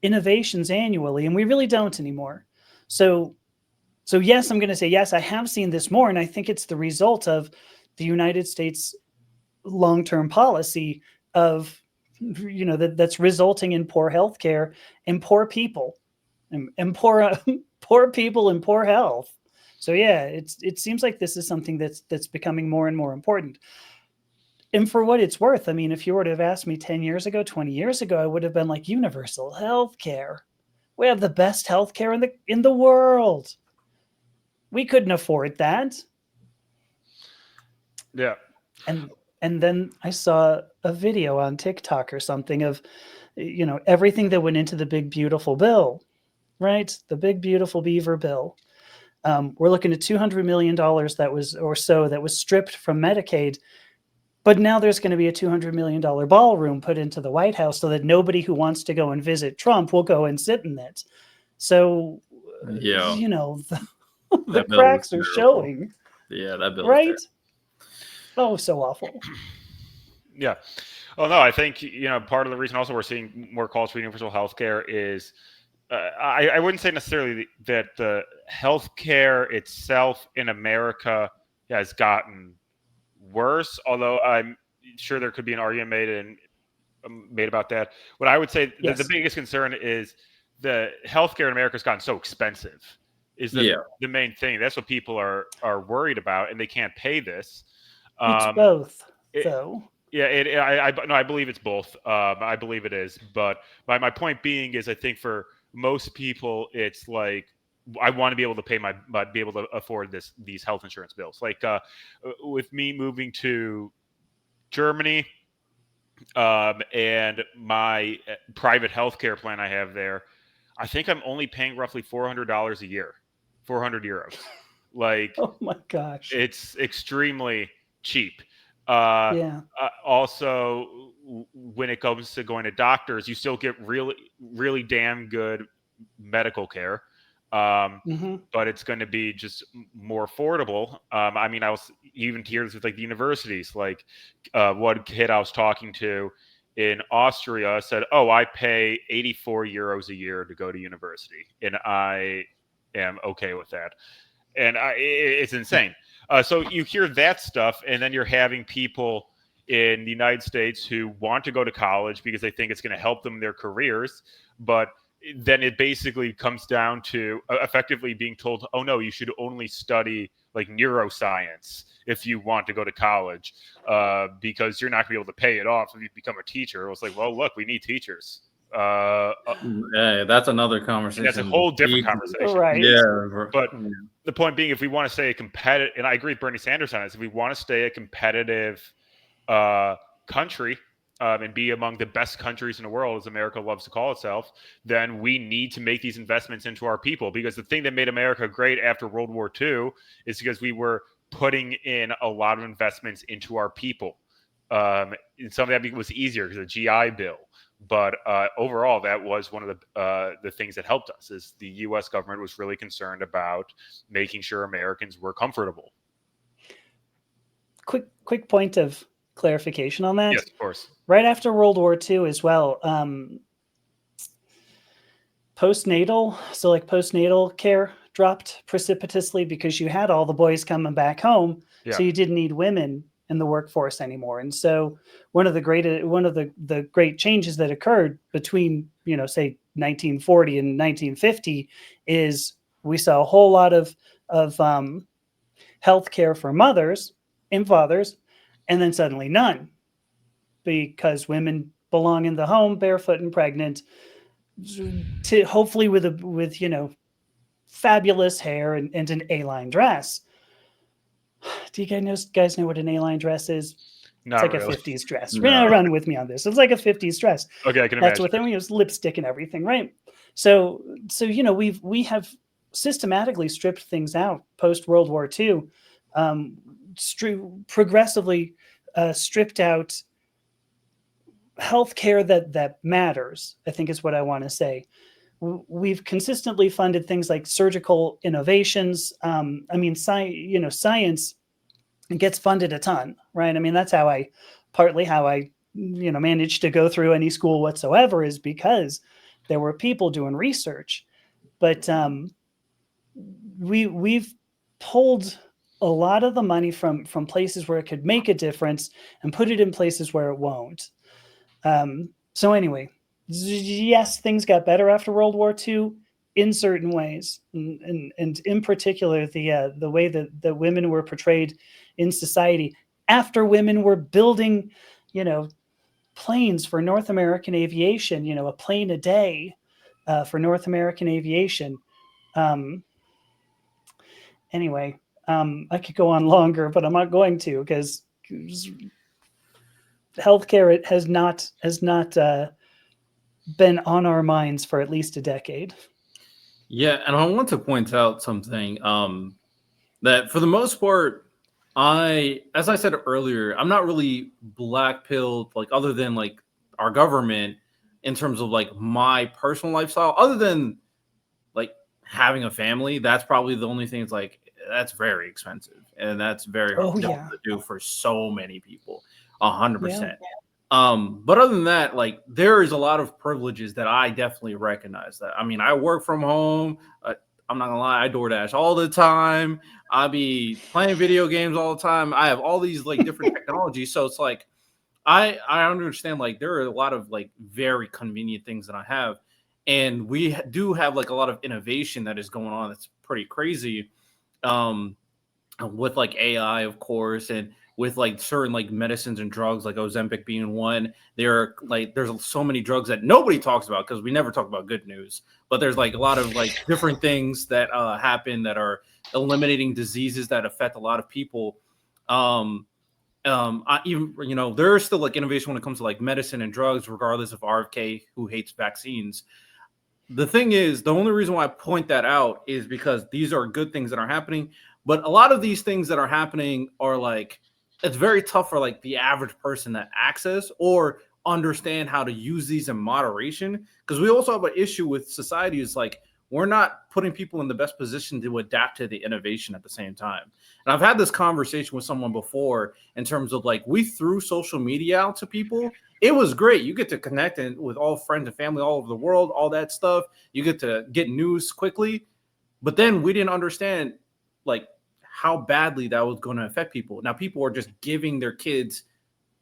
innovations annually, and we really don't anymore. So yes, I'm going to say yes, I have seen this more, and I think it's the result of the United States long-term policy of, that's resulting in poor healthcare and poor people and poor poor people and poor health. So yeah, it seems like this is something that's becoming more and more important. And for what it's worth, I mean, if you were to have asked me 10 years ago, 20 years ago, I would have been like, universal health care. We have the best health care in the world. We couldn't afford that. Yeah. And then I saw a video on TikTok or something of, everything that went into the big, beautiful bill, right? The big, beautiful beaver bill. We're looking at $200 million that was stripped from Medicaid. But now there's going to be a $200 million ballroom put into the White House so that nobody who wants to go and visit Trump will go and sit in it. So, yeah, the cracks are showing. Yeah, that bill, right? Oh, so awful. Yeah. Oh no, I think part of the reason also we're seeing more calls for universal health care is I wouldn't say necessarily that the healthcare itself in America has gotten worse, although I'm sure there could be an argument made about that. What I would say the biggest concern is the healthcare in America has gotten so expensive. Is the main thing. That's what people are worried about, and they can't pay this. It's both, though. Yeah, I believe it's both. I believe it is, but my point being is, I think for most people, it's like I want to be able to be able to afford these health insurance bills. Like with me moving to Germany, and my private healthcare plan I have there, I think I'm only paying roughly $400 a year, 400 euros. Like Oh my gosh. it's extremely cheap. Uh, Yeah. Also, when it comes to going to doctors, you still get really, really damn good medical care, Hmm. but it's going to be just more affordable. I mean, I was even hear this with like the universities. Like one kid I was talking to in Austria said, "Oh, I pay 84 euros a year to go to university, and I am okay with that." And it's insane. So you hear that stuff, and then you're having people in the United States who want to go to college because they think it's going to help them in their careers, but then it basically comes down to effectively being told, "Oh no, you should only study like neuroscience if you want to go to college, because you're not going to be able to pay it off if you become a teacher." It was like, well, look, we need teachers. Yeah, that's another And that's a conversation. whole different conversation. Right. Yeah, But the point being, if we want to stay a competitive, and I agree with Bernie Sanders on this, if we want to stay a competitive country, and be among the best countries in the world, as America loves to call itself, then we need to make these investments into our people. Because the thing that made America great after World War II is because we were putting in a lot of investments into our people. And some of that was easier because of the GI Bill. But overall, that was one of the things that helped us. Is the U.S. government was really concerned about making sure Americans were comfortable. Quick point of clarification on that. Yes, of course. Right after World War II as well, postnatal care dropped precipitously because you had all the boys coming back home, Yeah. so you didn't need women in the workforce anymore. And so one of the great changes that occurred between, say 1940 and 1950 is we saw a whole lot of health care for mothers and fathers, and then suddenly none, because women belong in the home barefoot and pregnant, to hopefully with fabulous hair and an A-line dress. Do you guys know what an A-line dress is? Not It's like really. a 50s dress. No. Run with me on this. It's like a 50s dress. Okay, I can That's imagine. what they use, lipstick and everything, right? So we have systematically stripped things out post World War II, progressively stripped out healthcare that matters, I think is what I want to say. We've consistently funded things like surgical innovations. Science gets funded a ton, right? I mean, that's partly how I managed to go through any school whatsoever, is because there were people doing research. But we've pulled a lot of the money from places where it could make a difference and put it in places where it won't. So anyway, yes, things got better after World War II in certain ways, and in particular the way that women were portrayed in society after women were building, planes for North American aviation, a plane a day for North American aviation. Anyway, I could go on longer, but I'm not going to, because healthcare has not been on our minds for at least a decade. Yeah, and I want to point out something, that for the most part, as I said earlier, I'm not really black pilled, like, other than like our government, in terms of like my personal lifestyle, other than like having a family. That's probably the only thing. It's like, that's very expensive, and that's very hard to do for so many people. 100%. But other than that, like, there is a lot of privileges that I definitely recognize. That, I mean, I work from home. I'm not gonna lie, I DoorDash all the time. I be playing video games all the time. I have all these like different technologies. So it's like, I understand, like, there are a lot of like very convenient things that I have, and we do have like a lot of innovation that is going on. That's pretty crazy. With like AI, of course, and with like certain like medicines and drugs, like Ozempic being one. There's so many drugs that nobody talks about because we never talk about good news. But there's like a lot of like different things that happen that are eliminating diseases that affect a lot of people. There is still like innovation when it comes to like medicine and drugs, regardless of RFK who hates vaccines. The thing is, the only reason why I point that out is because these are good things that are happening. But a lot of these things that are happening are like, it's very tough for like the average person to access or understand how to use these in moderation. Because we also have an issue with society is like, we're not putting people in the best position to adapt to the innovation at the same time. And I've had this conversation with someone before in terms of like, we threw social media out to people. It was great. You get to connect with all friends and family all over the world, all that stuff. You get to get news quickly. But then we didn't understand like how badly that was going to affect people. Now people are just giving their kids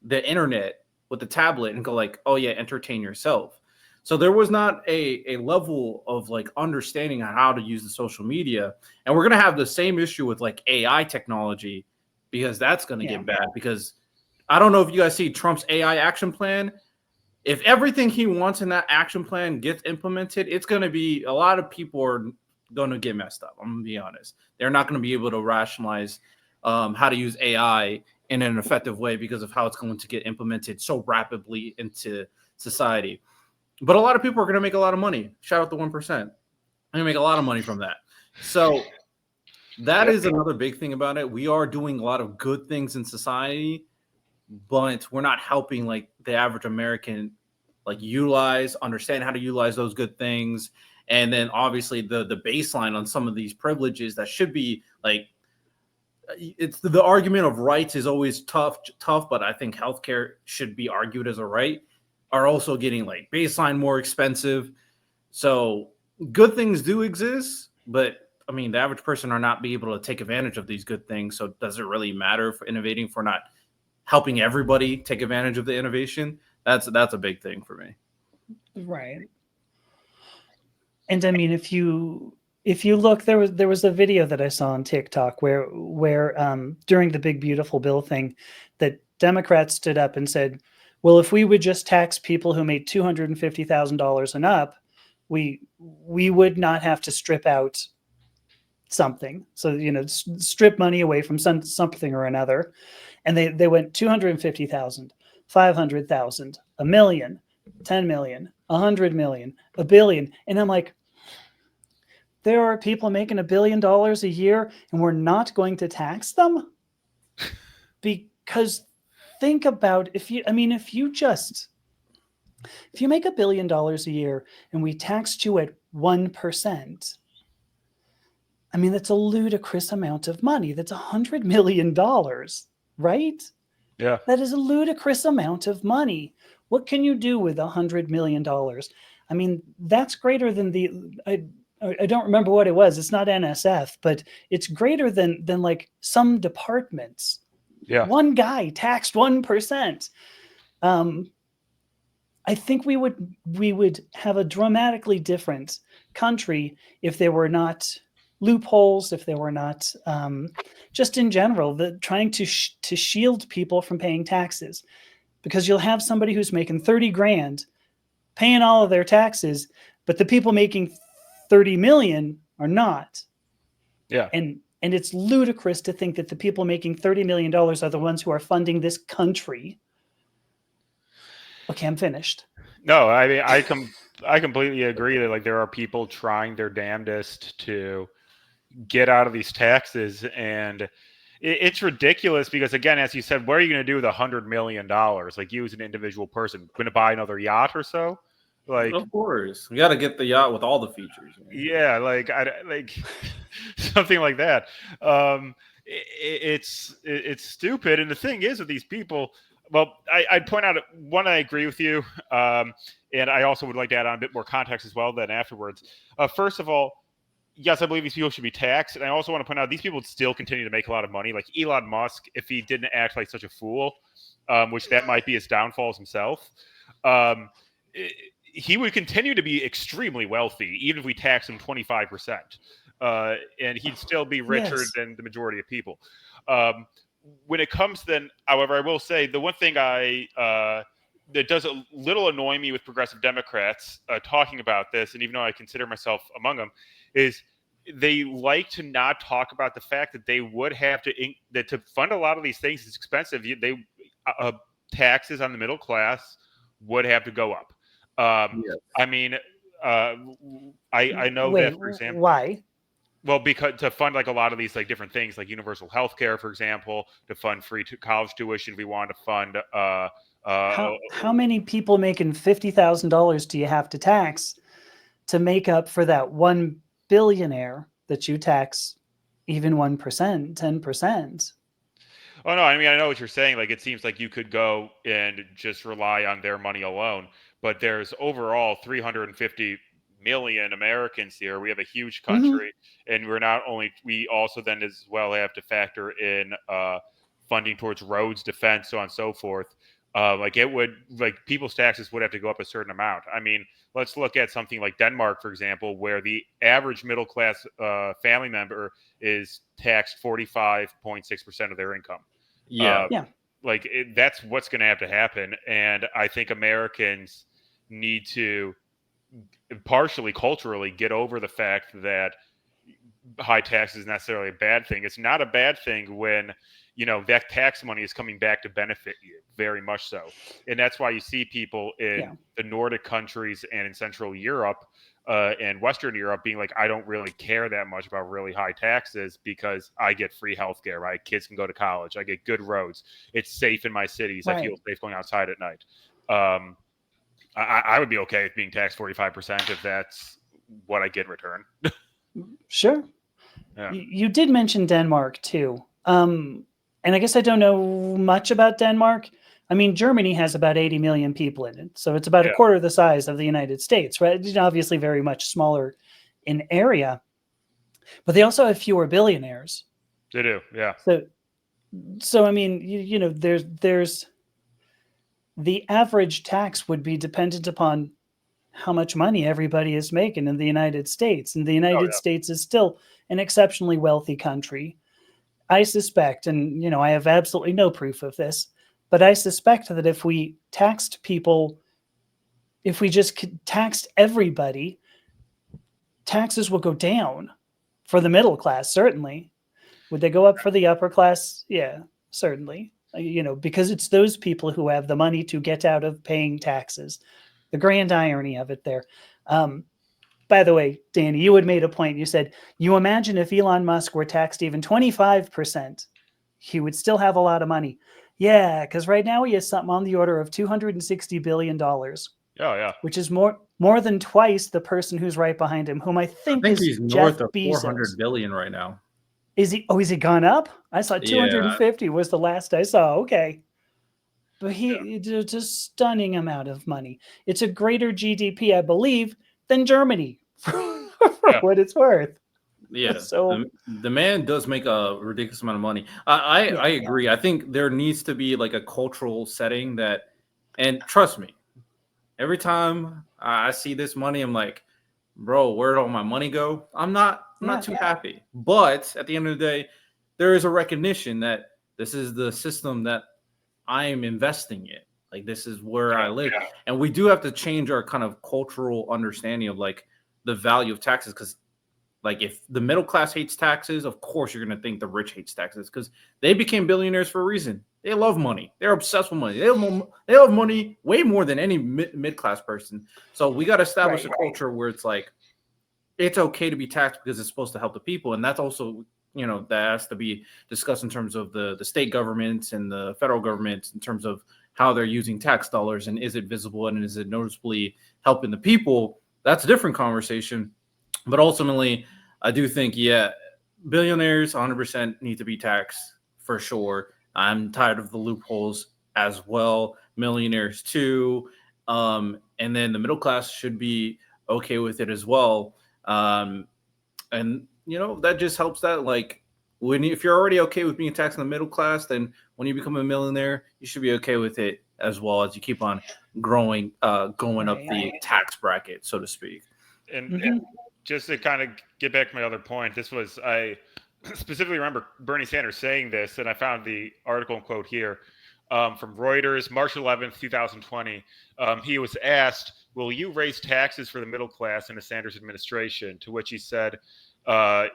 the internet with the tablet and go like, oh yeah, entertain yourself. So there was not a level of like understanding on how to use the social media. And we're going to have the same issue with like AI technology because that's going to get bad. Because I don't know if you guys see Trump's AI action plan. If everything he wants in that action plan gets implemented, it's going to be a lot of people are going to get messed up. I'm going to be honest. They're not going to be able to rationalize how to use AI in an effective way because of how it's going to get implemented so rapidly into society. But a lot of people are going to make a lot of money. Shout out the 1%. They're going to make a lot of money from that. So that is another big thing about it. We are doing a lot of good things in society, but we're not helping like the average American like understand how to utilize those good things. And then obviously the baseline on some of these privileges that should be like, it's the argument of rights is always tough, but I think healthcare should be argued as a right, are also getting like baseline more expensive. So good things do exist, but I mean, the average person are not be able to take advantage of these good things. So does it really matter for innovating, for not helping everybody take advantage of the innovation? That's a big thing for me. Right. And I mean, if you look, there was a video that I saw on TikTok where during the Big Beautiful Bill thing, that Democrats stood up and said, well, if we would just tax people who made $250,000 and up, we would not have to strip out something. So, strip money away from something or another. And they went 250,000, 500,000, a million, 10 million, 100 million, a billion. And I'm like, there are people making $1 billion a year and we're not going to tax them? Because think about if you make $1 billion a year and we taxed you at 1%, I mean, that's a ludicrous amount of money. That's $100 million, right? Yeah. That is a ludicrous amount of money. What can you do with $100 million? I mean, that's greater than I don't remember what it was. It's not NSF, but it's greater than like some departments. Yeah. One guy taxed 1%. I think we would have a dramatically different country if there were not loopholes, if there were not just in general trying to shield people from paying taxes, because you'll have somebody who's making 30 grand paying all of their taxes, but the people making 30 million are not. Yeah. And it's ludicrous to think that the people making $30 million are the ones who are funding this country. Okay, I'm finished. No, I mean, I completely agree that like there are people trying their damnedest to get out of these taxes, and it's ridiculous because, again, as you said, what are you going to do with $100 million? Like, you as an individual person, going to buy another yacht or so? Like, of course, we got to get the yacht with all the features. Yeah, like something like that. It's stupid, and the thing is with these people. Well, I'd point out one. I agree with you, and I also would like to add on a bit more context as well. Then afterwards, first of all, yes, I believe these people should be taxed, and I also want to point out these people still continue to make a lot of money. Like Elon Musk, if he didn't act like such a fool, which that might be his downfalls himself. He would continue to be extremely wealthy, even if we tax him 25%. And he'd still be richer than the majority of people. when it comes then, however, I will say the one thing that does a little annoy me with progressive Democrats talking about this, and even though I consider myself among them, is they like to not talk about the fact that they would have that to fund a lot of these things is expensive. Taxes on the middle class would have to go up. Yes. I mean, I know Wait, that, for example, why? well, because to fund like a lot of these like different things, like universal health care, for example, to fund free college tuition, we want to fund. How many people making $50,000 do you have to tax to make up for that one billionaire that you tax even 1%, 10%? Oh no, I mean I know what you're saying. Like it seems like you could go and just rely on their money alone, but there's overall 350 million Americans here. We have a huge country, and we also then as well have to factor in funding towards roads, defense, so on and so forth. People's taxes would have to go up a certain amount. I mean, let's look at something like Denmark, for example, where the average middle class family member is taxed 45.6% of their income. Yeah. That's what's going to have to happen. And I think Americans need to partially culturally get over the fact that high tax is necessarily a bad thing. It's not a bad thing when, that tax money is coming back to benefit you, very much so. And that's why you see people in the Nordic countries and in Central Europe and Western Europe being like, I don't really care that much about really high taxes because I get free healthcare. My kids can go to college. I get good roads. It's safe in my cities. Right. I feel safe going outside at night. I would be okay with being taxed 45% if that's what I get in return. Sure. Yeah. You did mention Denmark too. And I guess I don't know much about Denmark. I mean, Germany has about 80 million people in it. So it's about a quarter the size of the United States, right? It's obviously very much smaller in area, but they also have fewer billionaires. They do, yeah. So I mean, there's the average tax would be dependent upon how much money everybody is making in the United States. And the United States is still an exceptionally wealthy country. I suspect, and I have absolutely no proof of this, but I suspect that if we taxed people, if we just taxed everybody, taxes will go down for the middle class, certainly. Would they go up for the upper class? Yeah, certainly. Because it's those people who have the money to get out of paying taxes. The grand irony of it there. By the way, Danny, you had made a point. You said, you imagine if Elon Musk were taxed even 25%, he would still have a lot of money. Yeah, because right now he has something on the order of $260 billion. Oh, yeah. Which is more than twice the person who's right behind him, whom I think is he's Jeff north of Bezos. 400 billion right now. Is he? Oh, is he gone up? I saw 250 was the last I saw. Okay. But it's a stunning amount of money. It's a greater GDP, I believe, than Germany for what it's worth. Yeah. So the man does make a ridiculous amount of money. I agree. I think there needs to be like a cultural setting that, and trust me, every time I see this money, I'm like, bro, where'd all my money go? I'm not too happy. But at the end of the day, there is a recognition that this is the system that I am investing in. Like, this is where I live. Yeah. And we do have to change our kind of cultural understanding of like the value of taxes. Because like if the middle class hates taxes, of course you're going to think the rich hates taxes because they became billionaires for a reason. They love money. They're obsessed with money. They love money way more than any mid-class person. So we got to establish a culture where it's like, it's okay to be taxed because it's supposed to help the people. And that's also, that has to be discussed in terms of the state governments and the federal governments in terms of how they're using tax dollars and is it visible and is it noticeably helping the people? That's a different conversation. But ultimately, I do think, billionaires 100% need to be taxed for sure. I'm tired of the loopholes as well. Millionaires too. And then the middle class should be okay with it as well. And that just helps that like if you're already okay with being taxed in the middle class, then when you become a millionaire, you should be okay with it as well as you keep on going up the tax bracket, so to speak. And just to kind of get back to my other point, this was specifically remember Bernie Sanders saying this, and I found the article and quote here from Reuters, March 11th, 2020. He was asked, will you raise taxes for the middle class in the Sanders administration? To which he said,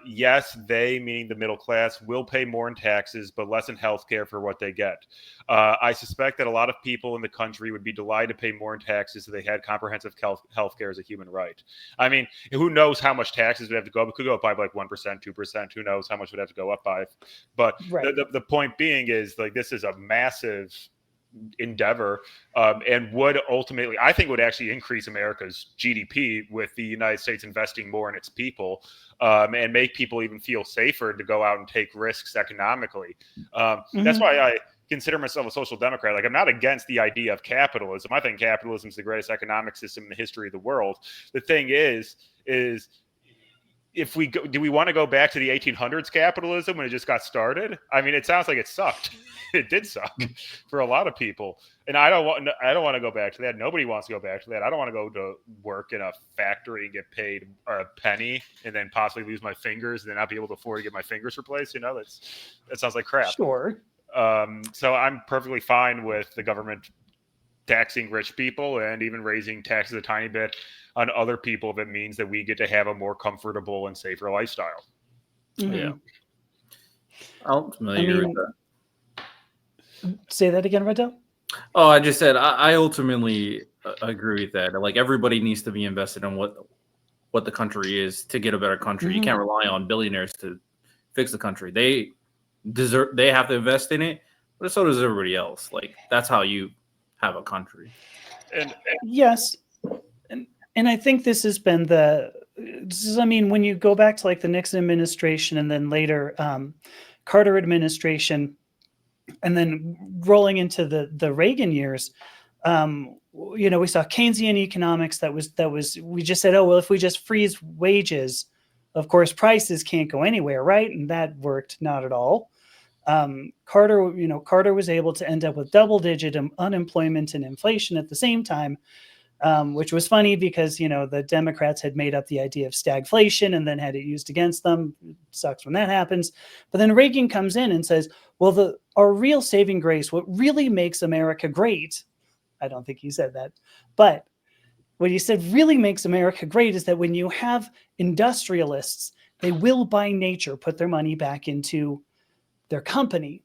yes, they, meaning the middle class, will pay more in taxes, but less in healthcare for what they get. I suspect that a lot of people in the country would be delighted to pay more in taxes if they had comprehensive healthcare as a human right. I mean, who knows how much taxes would have to go up? It could go up by like 1%, 2%. Who knows how much would have to go up by? But Right. the point being is, like, this is a massive endeavor, and would ultimately, I think, would actually increase America's GDP with the United States investing more in its people, and make people even feel safer to go out and take risks economically. That's why I consider myself a social democrat. Like, I'm not against the idea of capitalism. I think capitalism is the greatest economic system in the history of the world. The thing is if we go, do we want to go back to the 1800s capitalism when it just got started? I mean, it sounds like it sucked. It did suck for a lot of people, and I don't want to go back to that. Nobody wants to go back to that. I don't want to go to work in a factory and get paid a penny, and then possibly lose my fingers, and then not be able to afford to get my fingers replaced. You know, that sounds like crap. Sure. So I'm perfectly fine with the government taxing rich people and even raising taxes a tiny bit on other people if it means that we get to have a more comfortable and safer lifestyle. Yeah. Ultimately, agree with that. Say that again, Riddell. Oh, I just said I ultimately agree with that. Like, everybody needs to be invested in what the country is to get a better country. You can't rely on billionaires to fix the country. They have to invest in it, but so does everybody else. Like, that's how you have a country. And Yes. And I think this has been I mean, when you go back to like the Nixon administration and then later Carter administration, and then rolling into the Reagan years, you know, we saw Keynesian economics that was we just said, oh, well, if we just freeze wages, of course, prices can't go anywhere, right? And that worked not at all. Carter was able to end up with double-digit unemployment and inflation at the same time, which was funny because, you know, the Democrats had made up the idea of stagflation and then had it used against them. It sucks when that happens. But then Reagan comes in and says, well, our real saving grace, what really makes America great, I don't think he said that, but what he said really makes America great is that when you have industrialists, they will by nature put their money back into their company.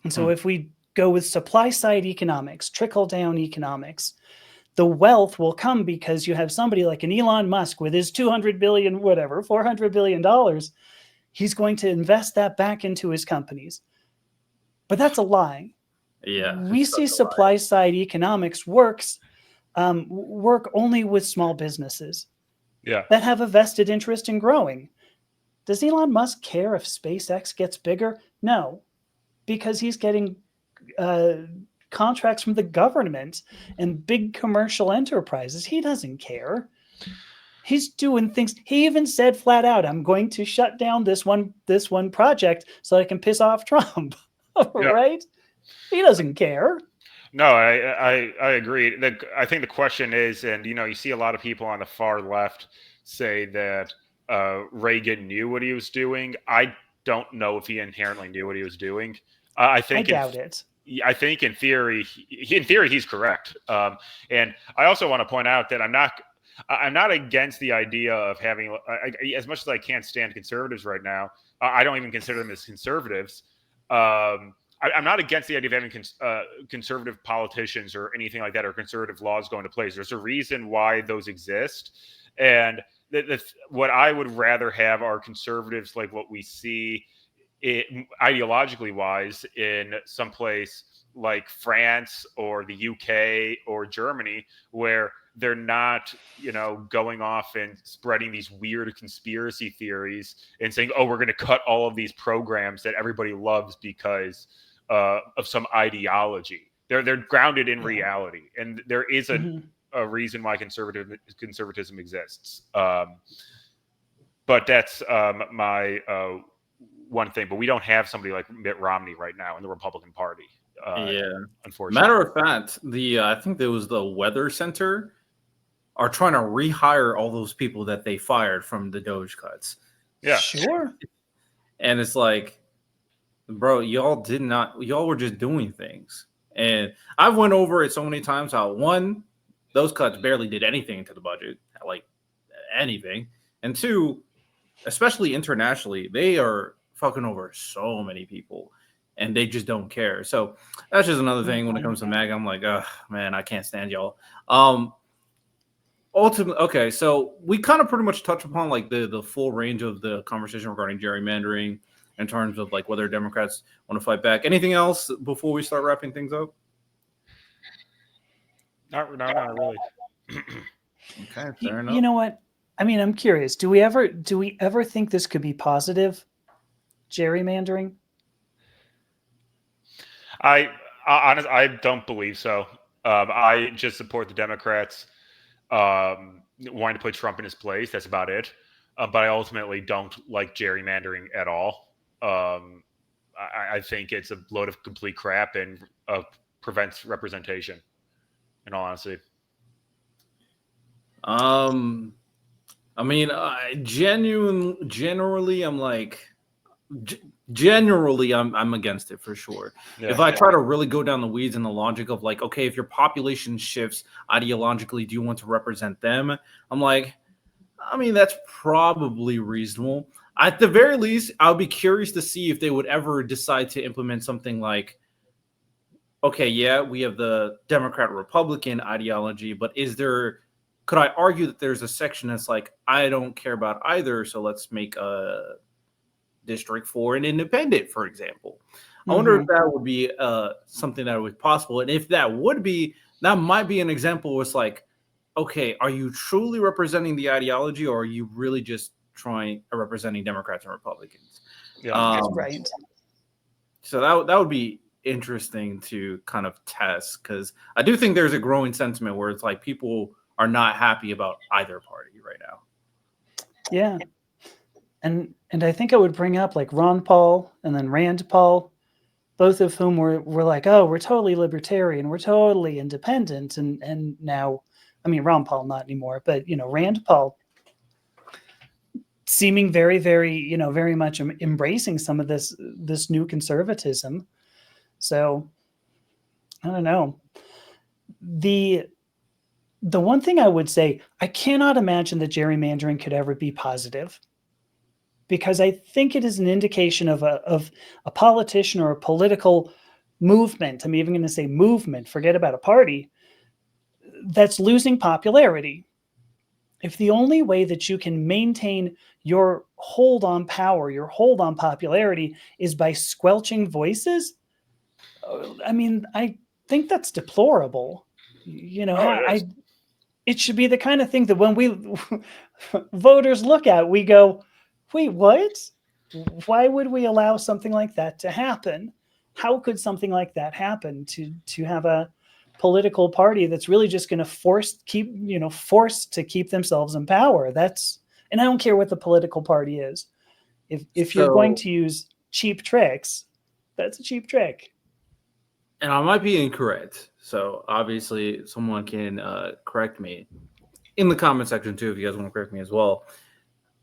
And so if we go with supply side economics, trickle down economics, the wealth will come because you have somebody like an Elon Musk with his $200 billion, whatever, $400 billion. He's going to invest that back into his companies. But that's a lie. Yeah. We see supply side economics work only with small businesses that have a vested interest in growing. Does Elon Musk care if SpaceX gets bigger? No, because he's getting contracts from the government and big commercial enterprises. He doesn't care. He's doing things. He even said flat out, I'm going to shut down this one project so I can piss off Trump. Right? He doesn't care. No, I agree. I think the question is, and you know, you see a lot of people on the far left say that Reagan knew what he was doing. I don't know if he inherently knew what he was doing. I doubt it. I think in theory, he's correct. And I also want to point out that I'm not against the idea of having, as much as I can't stand conservatives right now, I don't even consider them as conservatives. I'm not against the idea of having conservative politicians or anything like that, or conservative laws go into place. There's a reason why those exist. And what I would rather have are conservatives like what we see ideologically wise in some place like France or the UK or Germany, where they're not, you know, going off and spreading these weird conspiracy theories and saying, oh, we're going to cut all of these programs that everybody loves because of some ideology. They're grounded in reality, and there is a reason why conservatism exists. But that's my one thing. But we don't have somebody like Mitt Romney right now in the Republican Party. Unfortunately. Matter of fact, I think there was the Weather Center are trying to rehire all those people that they fired from the Doge cuts. Yeah, sure. And it's like, bro, y'all were just doing things. And I've went over it so many times how one, those cuts barely did anything to the budget, like anything. And two, especially internationally, they are fucking over so many people and they just don't care. So that's just another thing when it comes to MAGA. I'm like, oh man, I can't stand y'all. Ultimately, okay, so we kind of pretty much touched upon like the full range of the conversation regarding gerrymandering in terms of like whether Democrats want to fight back. Anything else before we start wrapping things up? Not really. Okay, fair enough. You know what? I mean, I'm curious. Do we ever think this could be positive? Gerrymandering? I honestly, I don't believe so. I just support the Democrats wanting to put Trump in his place. That's about it. But I ultimately don't like gerrymandering at all. I think it's a load of complete crap and prevents representation. In all honesty. I mean, generally, I'm like, generally, I'm against it for sure. Yeah. If I try to really go down the weeds and the logic of like, okay, if your population shifts ideologically, do you want to represent them? I'm like, I mean, that's probably reasonable. At the very least, I'll be curious to see if they would ever decide to implement something like, okay, yeah, we have the Democrat Republican ideology, but could I argue that there's a section that's like, I don't care about either, so let's make a district for an independent, for example. I wonder if that would be something that would be possible. And if that would be, that might be an example where it's like, okay, are you truly representing the ideology or are you really just representing Democrats and Republicans? Yeah. Right. So that would be interesting to kind of test, because I do think there's a growing sentiment where it's like people are not happy about either party right now. Yeah. And I think I would bring up like Ron Paul and then Rand Paul, both of whom were like, oh, we're totally libertarian, we're totally independent. And now, I mean, Ron Paul not anymore, but Rand Paul seeming very, very, very much embracing some of this new conservatism. So I don't know. The one thing I would say, I cannot imagine that gerrymandering could ever be positive, because I think it is an indication of a politician or a political movement. I'm even going to say movement, forget about a party, that's losing popularity. If the only way that you can maintain your hold on power, your hold on popularity, is by squelching voices, I mean, I think that's deplorable. It should be the kind of thing that when we voters look at, we go, wait, what? Why would we allow something like that to happen? How could something like that happen, to have a political party that's really just going to forced to keep themselves in power? And I don't care what the political party is. If you're going to use cheap tricks, that's a cheap trick. And I might be incorrect, so obviously someone can correct me in the comment section too if you guys want to correct me as well.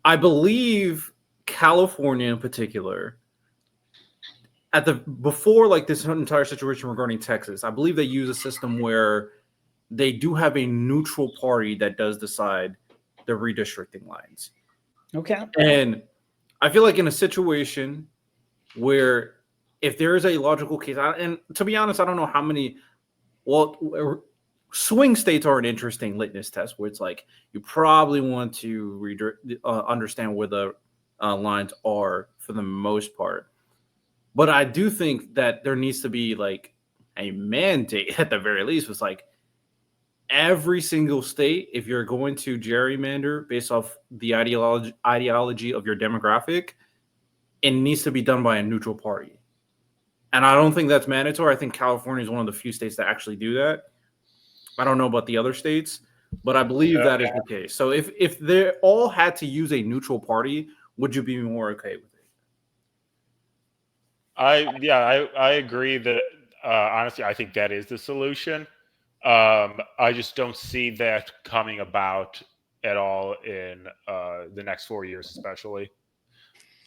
I believe California in particular, before like this entire situation regarding Texas, I believe they use a system where they do have a neutral party that does decide the redistricting lines. Okay. And I feel like in a situation where if there is a logical case, and to be honest, I don't know how many, swing states are an interesting litmus test where it's like you probably want to understand where the lines are for the most part. But I do think that there needs to be like a mandate at the very least. Was like every single state, if you're going to gerrymander based off the ideology of your demographic, it needs to be done by a neutral party. And I don't think that's mandatory. I think California is one of the few states that actually do that. I don't know about the other states, but I believe that is the case. So if they all had to use a neutral party, would you be more okay with it? I agree that honestly, I think that is the solution. I just don't see that coming about at all in the next 4 years, especially.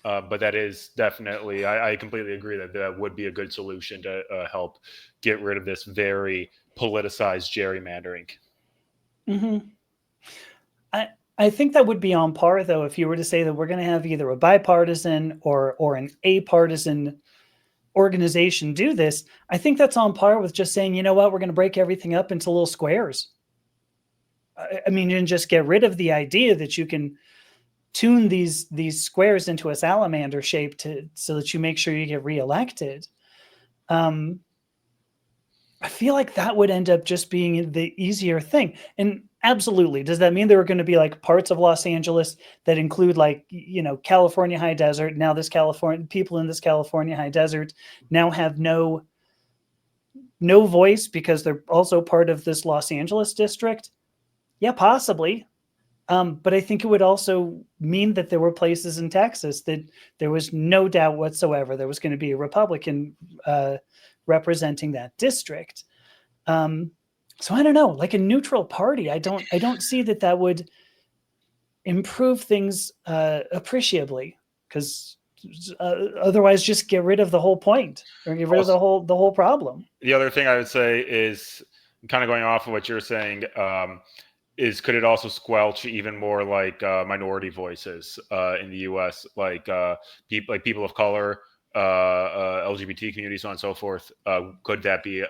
But that is definitely, I completely agree that that would be a good solution to help get rid of this very politicized gerrymandering. Mm-hmm. I think that would be on par, though, if you were to say that we're going to have either a bipartisan or an apartisan organization do this. I think that's on par with just saying, you know what, we're going to break everything up into little squares. I mean, and just get rid of the idea that you can tune these squares into a salamander shape so that you make sure you get reelected. I feel like that would end up just being the easier thing. And absolutely, does that mean there are going to be like parts of Los Angeles that include like, California high desert? Now people in this California high desert now have no voice because they're also part of this Los Angeles district? Yeah, possibly. But I think it would also mean that there were places in Texas that there was no doubt whatsoever there was going to be a Republican representing that district. So I don't know, like a neutral party, I don't see that would improve things appreciably, because otherwise just get rid of the whole point or get rid of the whole problem. The other thing I would say is kind of going off of what you're saying, is could it also squelch even more like minority voices in the U.S., like people of color, LGBT community, so on and so forth? Could that be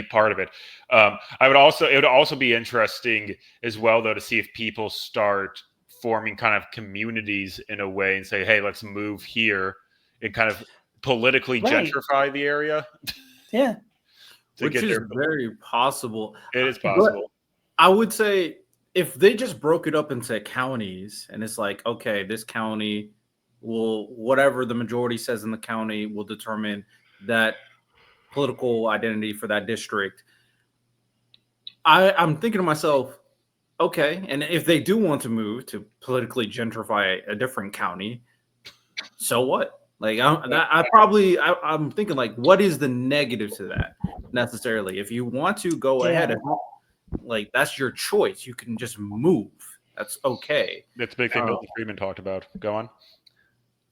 part of it? It would also be interesting as well, though, to see if people start forming kind of communities in a way and say, hey, let's move here and kind of politically gentrify the area. Yeah. Which is very possible. It is possible. But I would say if they just broke it up into counties and it's like, okay, this county will, whatever the majority says in the county will determine that political identity for that district. I'm thinking to myself, okay, and if they do want to move to politically gentrify a different county, so what? Like I'm thinking like, what is the negative to that necessarily? If you want to go ahead and like, that's your choice. You can just move. That's okay. That's a big thing Milton Friedman talked about. Go on.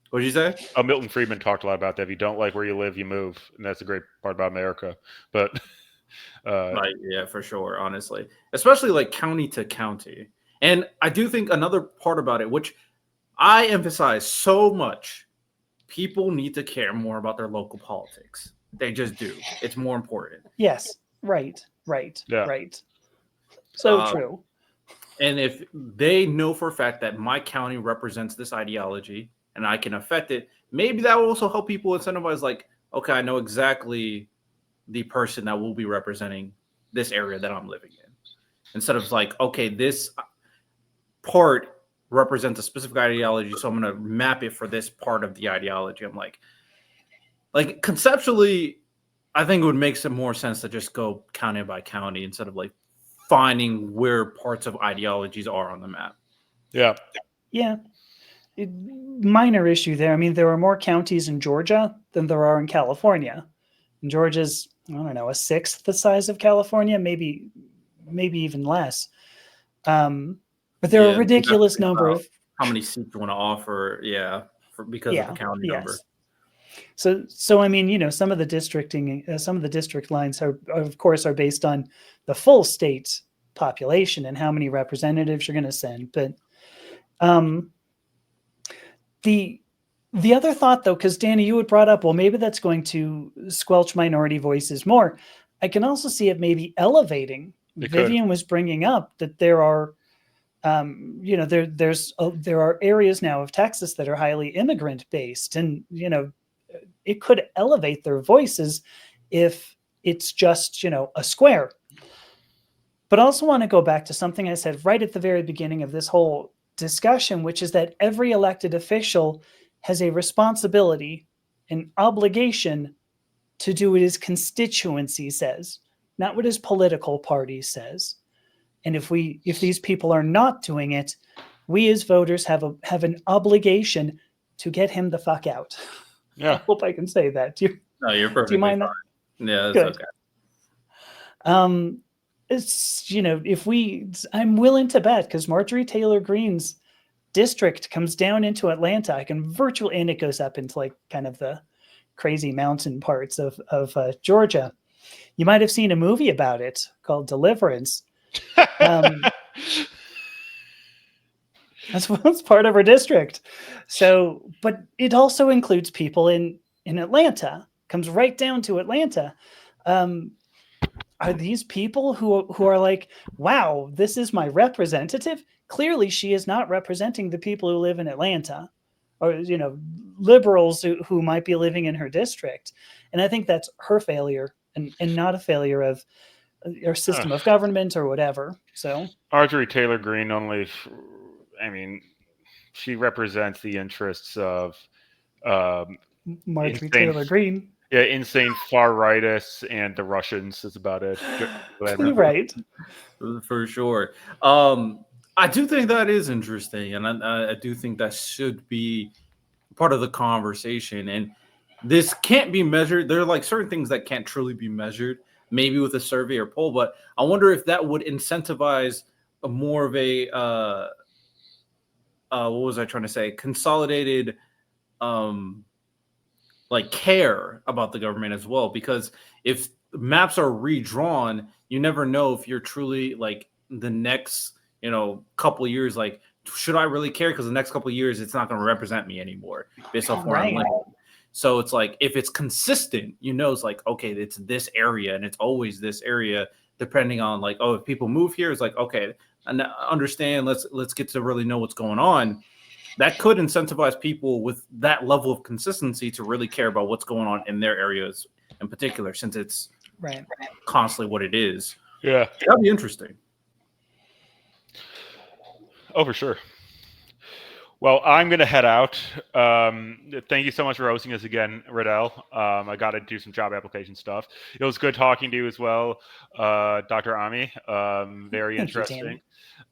What did you say? Oh, Milton Friedman talked a lot about that. If you don't like where you live, you move, and that's a great part about America. But right, yeah, for sure. Honestly, especially like county to county, and I do think another part about it, which I emphasize so much. People need to care more about their local politics. They just do. It's more important. Yes. Right. Yeah. Right. So true. And if they know for a fact that my county represents this ideology and I can affect it, maybe that will also help people incentivize, like, okay, I know exactly the person that will be representing this area that I'm living in. Instead of like, okay, this part represents a specific ideology, so I'm going to map it for this part of the ideology. I'm like conceptually, I think it would make some more sense to just go county by county instead of like finding where parts of ideologies are on the map. Yeah. Minor issue there. I mean, there are more counties in Georgia than there are in California. And Georgia's, I don't know, a sixth the size of California, maybe even less. But there are a ridiculous number of how many seats you want to offer, because of the county number. So I mean, some of the districting, some of the district lines are, of course, are based on the full state population and how many representatives you're going to send. But the other thought, though, because Danny, you had brought up, well, maybe that's going to squelch minority voices more. I can also see it maybe elevating. Vivian was bringing up that there are. There are areas now of Texas that are highly immigrant based, and it could elevate their voices if it's just a square. But I also want to go back to something I said right at the very beginning of this whole discussion, which is that every elected official has a responsibility, an obligation to do what his constituency says, not what his political party says. And if these people are not doing it, we as voters have an obligation to get him the fuck out. Yeah. I hope I can say that. No, you're perfectly do you mind fine. Yeah, that's Good. okay. It's I'm willing to bet, because Marjorie Taylor Greene's district comes down into Atlanta. And it goes up into like kind of the crazy mountain parts of Georgia. You might have seen a movie about it called Deliverance. That's part of our district. So, but it also includes people in Atlanta. Comes right down to Atlanta. Are these people who are like, wow, this is my representative? Clearly, she is not representing the people who live in Atlanta, or liberals who might be living in her district. And I think that's her failure, and not a failure of our system of government or whatever. So Marjorie Taylor Greene she represents the interests of Marjorie Taylor Greene. Yeah, insane far rightists and the Russians is about it. Right. For sure. I do think that is interesting, and I do think that should be part of the conversation. And this can't be measured. There are like certain things that can't truly be measured, maybe with a survey or poll. But I wonder if that would incentivize a more of a what was I trying to say? Consolidated like care about the government as well, because if maps are redrawn, you never know if you're truly like the next couple of years, like, should I really care? Because the next couple of years it's not going to represent me anymore based off where I'm living. So it's like, if it's consistent, it's like, okay, it's this area and it's always this area, depending on like, oh, if people move here, it's like, okay, and understand, let's get to really know what's going on. That could incentivize people with that level of consistency to really care about what's going on in their areas in particular, since it's constantly what it is. Yeah. That'd be interesting. Oh, for sure. Well, I'm going to head out. Thank you so much for hosting us again, Riddell. I got to do some job application stuff. It was good talking to you as well, Dr. Ami. Very interesting.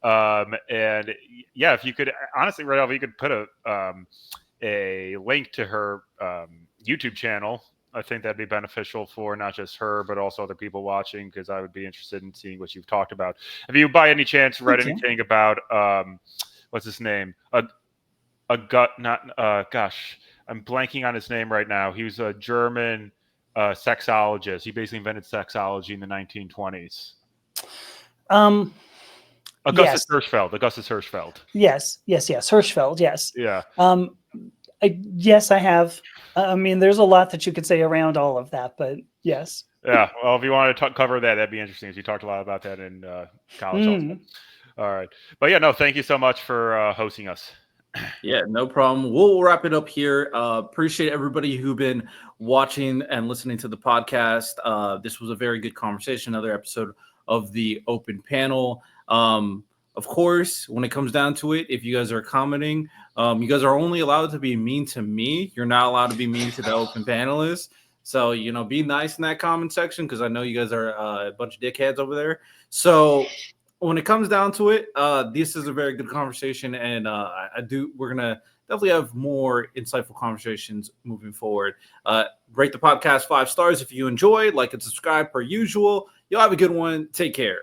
And yeah, if you could, honestly, Riddell, if you could put a link to her YouTube channel, I think that'd be beneficial for not just her, but also other people watching, because I would be interested in seeing what you've talked about. Have you, by any chance, read anything about what's his name? Gosh, I'm blanking on his name right now. He was a German sexologist. He basically invented sexology in the 1920s. Augustus Hirschfeld. Yes. Hirschfeld. Yes. Yeah. Yes, I have. I mean, there's a lot that you could say around all of that, but yes. Yeah. Well, if you want to cover that, that'd be interesting, as you talked a lot about that in college. Also. All right. But yeah, no, thank you so much for hosting us. Yeah, no problem. We'll wrap it up here. Appreciate everybody who've been watching and listening to the podcast. This was a very good conversation. Another episode of the Open Panel. Of course, when it comes down to it, if you guys are commenting, you guys are only allowed to be mean to me. You're not allowed to be mean to the open panelists. So, be nice in that comment section, because I know you guys are a bunch of dickheads over there. So when it comes down to it, this is a very good conversation. And we're going to definitely have more insightful conversations moving forward. Rate the podcast 5 stars if you enjoyed, like and subscribe per usual. You'll have a good one. Take care.